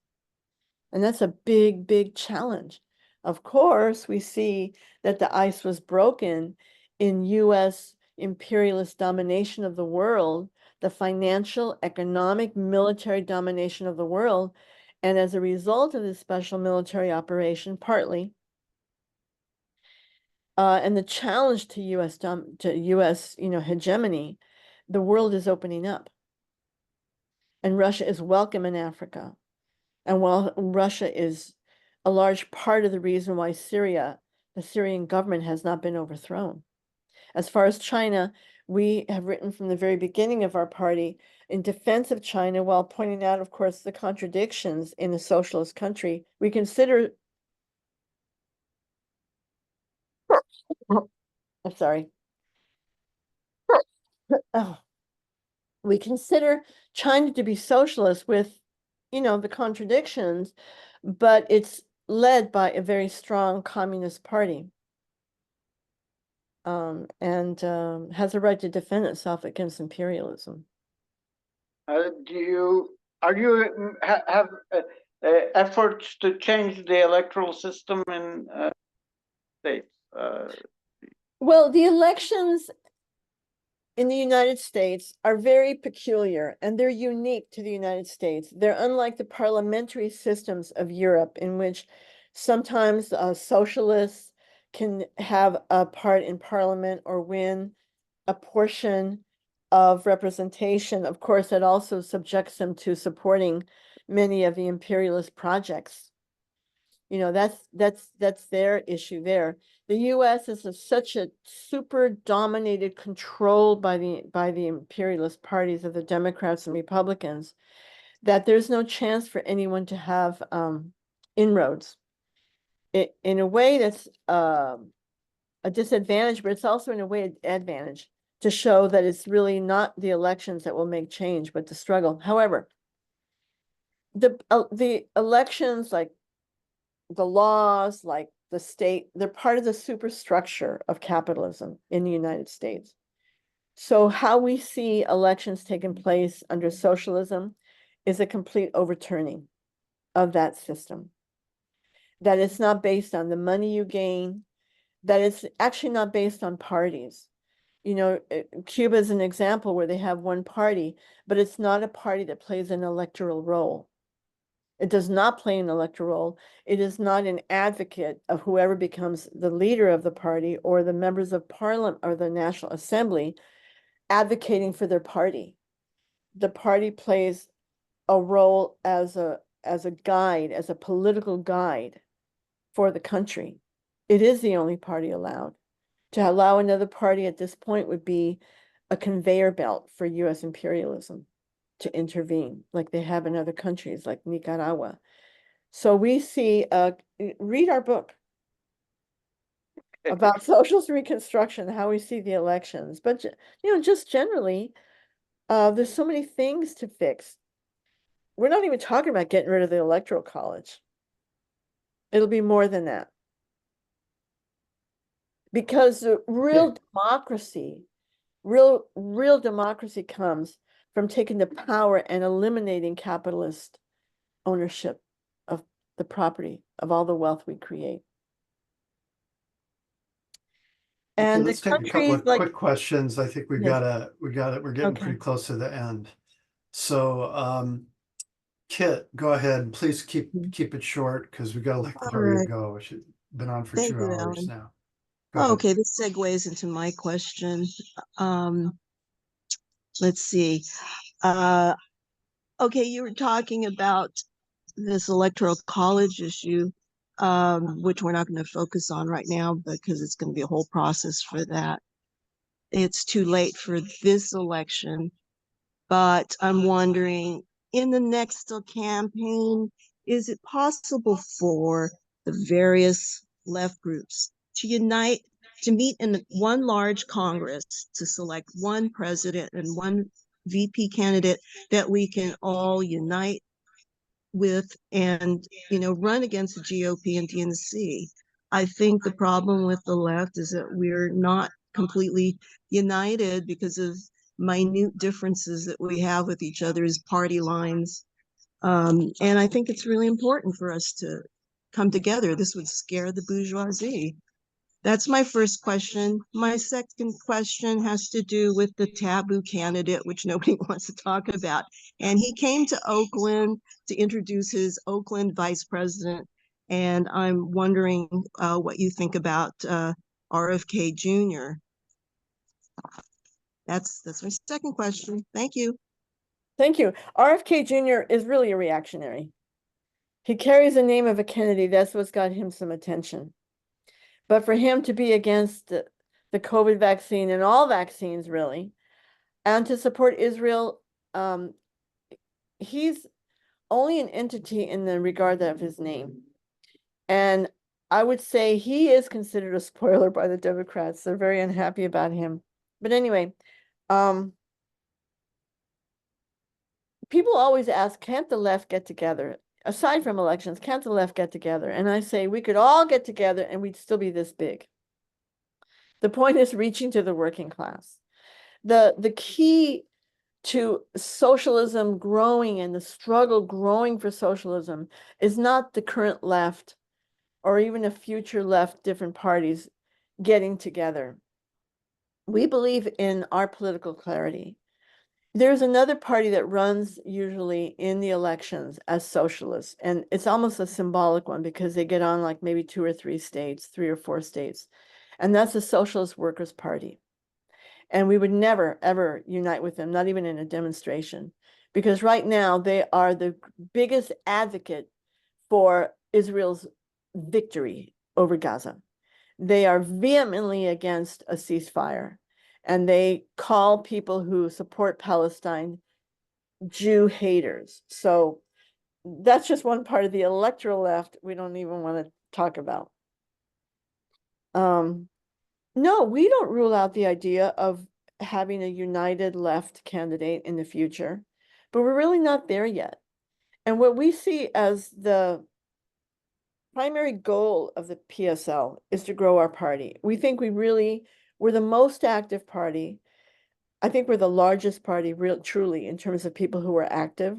And that's a big, big challenge. Of course, we see that the ice was broken in US imperialist domination of the world, the financial, economic, military domination of the world. And as a result of this special military operation, partly, and the challenge to US hegemony, the world is opening up. And Russia is welcome in Africa. And while Russia is a large part of the reason why the Syrian government has not been overthrown. As far as China, we have written from the very beginning of our party in defense of China, while pointing out, of course, the contradictions in a socialist country. We consider, I'm sorry. Oh, we consider China to be socialist with, the contradictions, but it's led by a very strong Communist Party. And has a right to defend itself against imperialism. Are you have efforts to change the electoral system in states? Well, the elections in the United States are very peculiar and they're unique to the United States. They're unlike the parliamentary systems of Europe, in which sometimes socialists can have a part in parliament or win a portion of representation. Of course, it also subjects them to supporting many of the imperialist projects. You know, that's their issue there. The US is such a super dominated, controlled by the imperialist parties of the Democrats and Republicans, that there's no chance for anyone to have inroads. In a way, that's a disadvantage, but it's also in a way an advantage, to show that it's really not the elections that will make change, but the struggle. However, the elections, like the laws, like the state, they're part of the superstructure of capitalism in the United States. So how we see elections taking place under socialism is a complete overturning of that system. That it's not based on the money you gain, that it's actually not based on parties. You know, Cuba is an example where they have one party, but it's not a party that plays an electoral role. It does not play an electoral role. It is not an advocate of whoever becomes the leader of the party or the members of parliament or the National Assembly advocating for their party. The party plays a role as a guide, as a political guide for the country. It is the only party allowed. To allow another party at this point would be a conveyor belt for US imperialism to intervene, like they have in other countries like Nicaragua. So we see, read our book about socialist reconstruction, how we see the elections. But, you know, just generally, there's so many things to fix. We're not even talking about getting rid of the Electoral College. It'll be more than that. Because the real democracy, real democracy comes from taking the power and eliminating capitalist ownership of the property, of all the wealth we create. Okay, And the let's take a couple countries of like, quick questions. I think we're Yes. getting Okay. pretty close to the end. So, Kit, go ahead. Please keep it short because we gotta let All Gloria right. go. She's been on for Thank 2 you, hours Alan. now. Go ahead. Okay, this segues into my question. Let's see. Okay, you were talking about this electoral college issue, which we're not going to focus on right now because it's going to be a whole process for that. It's too late for this election, but I'm wondering, in the next campaign, is it possible for the various left groups to unite, to meet in one large Congress to select one president and one VP candidate that we can all unite with and, you know, run against the GOP and DNC? I think the problem with the left is that we're not completely united because of minute differences that we have with each other's party lines. And I think it's really important for us to come together. This would scare the bourgeoisie. That's my first question. My second question has to do with the taboo candidate, which nobody wants to talk about. And he came to Oakland to introduce his Oakland vice president. And I'm wondering what you think about RFK Jr. That's my second question. Thank you. Thank you. RFK Jr. is really a reactionary. He carries the name of a Kennedy. That's what's got him some attention. But for him to be against the COVID vaccine and all vaccines, really, and to support Israel, he's only an entity in the regard of his name. And I would say he is considered a spoiler by the Democrats. They're very unhappy about him. But anyway, people always ask, can't the left get together? aside from elections, can't the left get together? And I say we could all get together and we'd still be this big. The point is reaching to the working class. The key to socialism growing and the struggle growing for socialism is not the current left or even a future left, different parties getting together. We believe in our political clarity. There's another party that runs usually in the elections as socialists, and it's almost a symbolic one because they get on like maybe 2 or 3 states, 3 or 4 states, and that's the Socialist Workers' Party. And we would never, ever unite with them, not even in a demonstration, because right now they are the biggest advocate for Israel's victory over Gaza. They are vehemently against a ceasefire, and they call people who support Palestine Jew haters. So that's just one part of the electoral left we don't even want to talk about. No, we don't rule out the idea of having a united left candidate in the future, but we're really not there yet. And what we see as the primary goal of the PSL is to grow our party. We think we're the most active party. I think we're the largest party, truly, in terms of people who are active.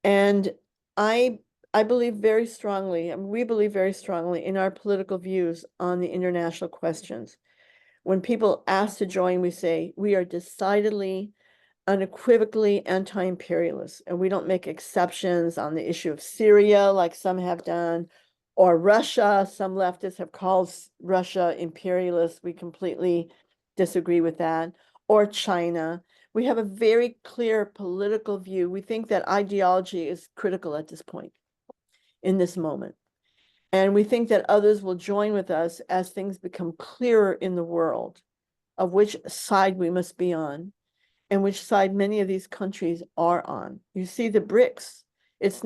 And I believe very strongly, and we believe very strongly in our political views on the international questions. When people ask to join, we say we are decidedly, unequivocally anti-imperialist, and we don't make exceptions on the issue of Syria like some have done, or Russia. Some leftists have called Russia imperialist. We completely disagree with that. Or China. We have a very clear political view. We think that ideology is critical at this point, in this moment. And we think that others will join with us as things become clearer in the world of which side we must be on and which side many of these countries are on. You see the BRICS. It's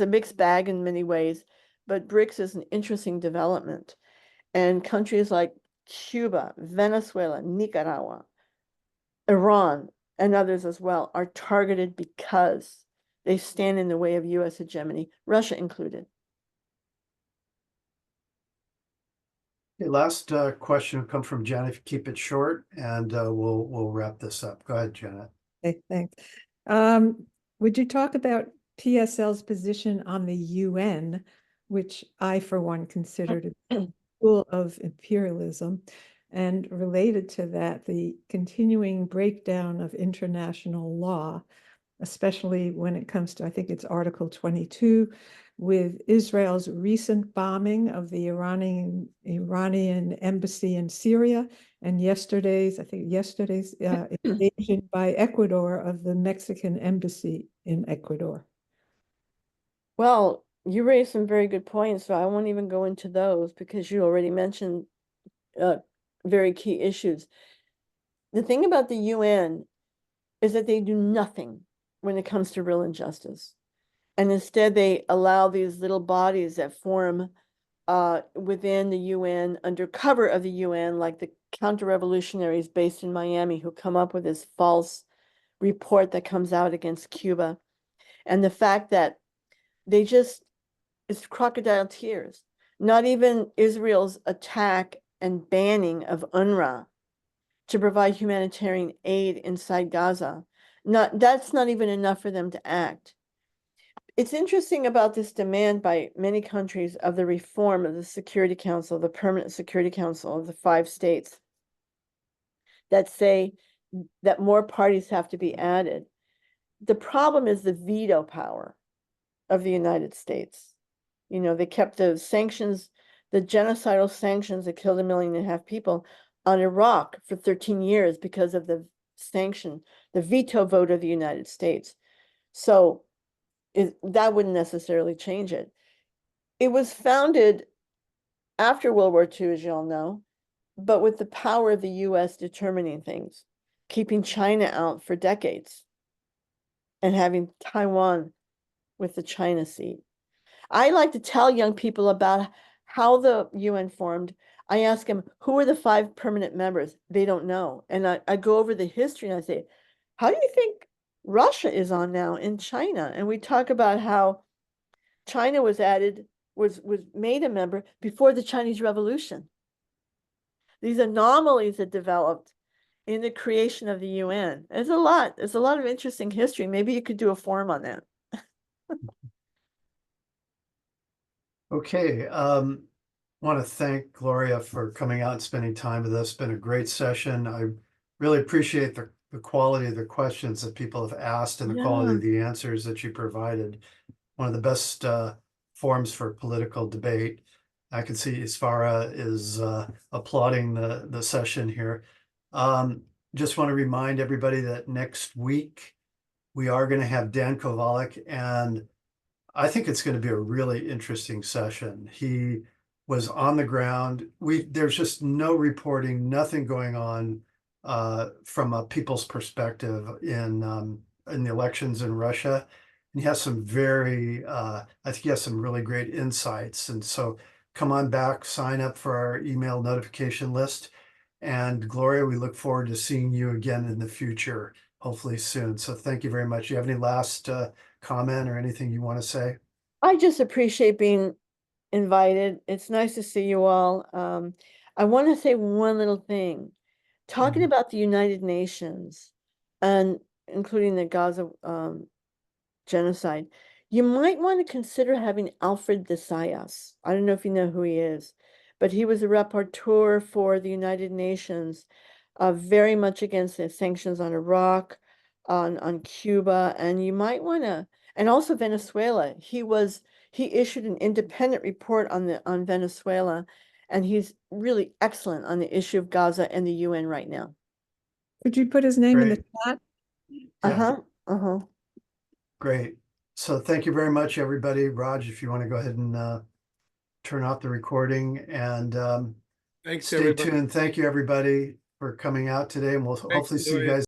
a mixed bag in many ways, but BRICS is an interesting development. And countries like Cuba, Venezuela, Nicaragua, Iran, and others as well are targeted because they stand in the way of US hegemony, Russia included. Okay, last question will come from Janet. If you keep it short, and we'll wrap this up. Go ahead, Janet. Okay, thanks. Would you talk about PSL's position on the UN, which I, for one, consider to be a tool of imperialism, and related to that, the continuing breakdown of international law, especially when it comes to, I think it's Article 22, with Israel's recent bombing of the Iranian embassy in Syria, and yesterday's invasion by Ecuador of the Mexican embassy in Ecuador. Well, you raised some very good points, so I won't even go into those because you already mentioned very key issues. The thing about the UN is that they do nothing when it comes to real injustice. And instead, they allow these little bodies that form within the UN, under cover of the UN, like the counter-revolutionaries based in Miami who come up with this false report that comes out against Cuba. And the fact that it's crocodile tears. Not even Israel's attack and banning of UNRWA to provide humanitarian aid inside Gaza. That's not even enough for them to act. It's interesting about this demand by many countries of the reform of the Security Council, the Permanent Security Council of the 5 states, that say that more parties have to be added. The problem is the veto power of the United States. You know, they kept the sanctions, the genocidal sanctions that killed 1.5 million people on Iraq for 13 years because of the veto vote of the United States. So that wouldn't necessarily change it. It was founded after World War II, as you all know, but with the power of the US determining things, keeping China out for decades, and having Taiwan with the China seat. I like to tell young people about how the UN formed. I ask them, who are the 5 permanent members? They don't know. And I go over the history and I say, how do you think Russia is on now in China. And we talk about how China was made a member before the Chinese Revolution. These anomalies that developed in the creation of the UN. There's a lot of interesting history. Maybe you could do a forum on that. Okay, want to thank Gloria for coming out and spending time with us. It's been a great session. I really appreciate the quality of the questions that people have asked and the quality of the answers that you provided. One of the best forums for political debate. I can see Isfara is applauding the session here. Just want to remind everybody that next week we are going to have Dan Kovalik, and I think it's going to be a really interesting session. He was on the ground. There's just no reporting, nothing going on from a people's perspective in the elections in Russia. And he has some I think he has some really great insights. And so come on back, sign up for our email notification list. And Gloria, we look forward to seeing you again in the future, hopefully soon. So thank you very much. You have any last comment or anything you want to say? I just appreciate being invited. It's nice to see you all. I want to say one little thing. Talking about the United Nations and including the Gaza genocide, you might want to consider having Alfred de Sayas. I don't know if you know who he is, but he was a rapporteur for the United Nations, very much against the sanctions on Iraq, on Cuba, and you might want to, and also Venezuela. He issued an independent report on Venezuela, and he's really excellent on the issue of Gaza and the UN right now. Could you put his name in the chat? Great. So thank you very much, everybody. Raj, if you want to go ahead and turn off the recording, and Thanks, stay everybody. tuned. Thank you, everybody, for coming out today, and we'll hopefully see you Gloria. guys.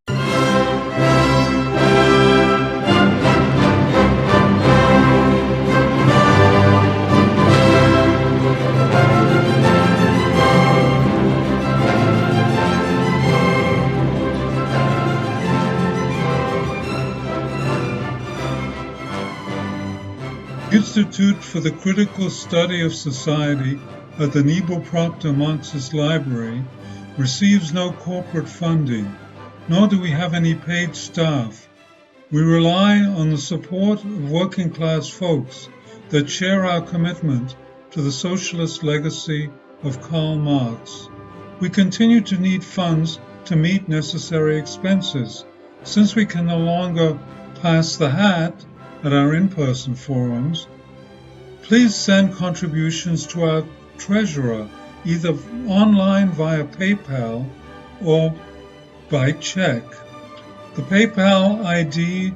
Institute for the Critical Study of Society at the Niebuhr Proctor Marxist Library receives no corporate funding, nor do we have any paid staff. We rely on the support of working class folks that share our commitment to the socialist legacy of Karl Marx. We continue to need funds to meet necessary expenses. Since we can no longer pass the hat at our in-person forums, please send contributions to our treasurer, either online via PayPal or by check. The PayPal ID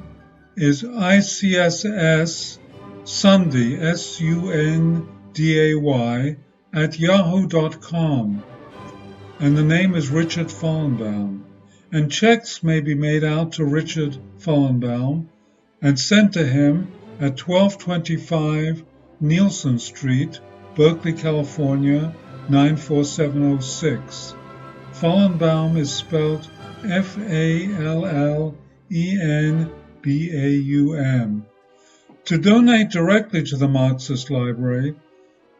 is ICSS Sunday, SUNDAY, @yahoo.com, and the name is Richard Fallenbaum. And checks may be made out to Richard Fallenbaum and sent to him at 1225 Nielsen Street, Berkeley, California, 94706. Fallenbaum is spelled Fallenbaum. To donate directly to the Marxist Library,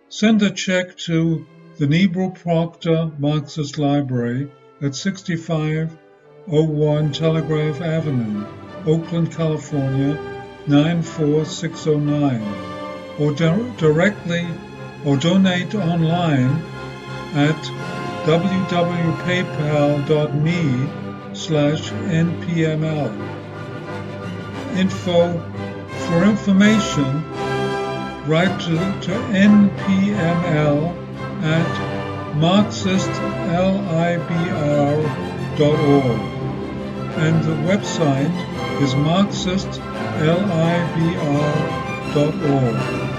send a check to the Niebuhr Proctor Marxist Library at 6501 Telegraph Avenue, Oakland, California, 94609, or directly or donate online at www.paypal.me/npml. For information, write to npml at marxistlibr.org, and the website is marxistlibr.org.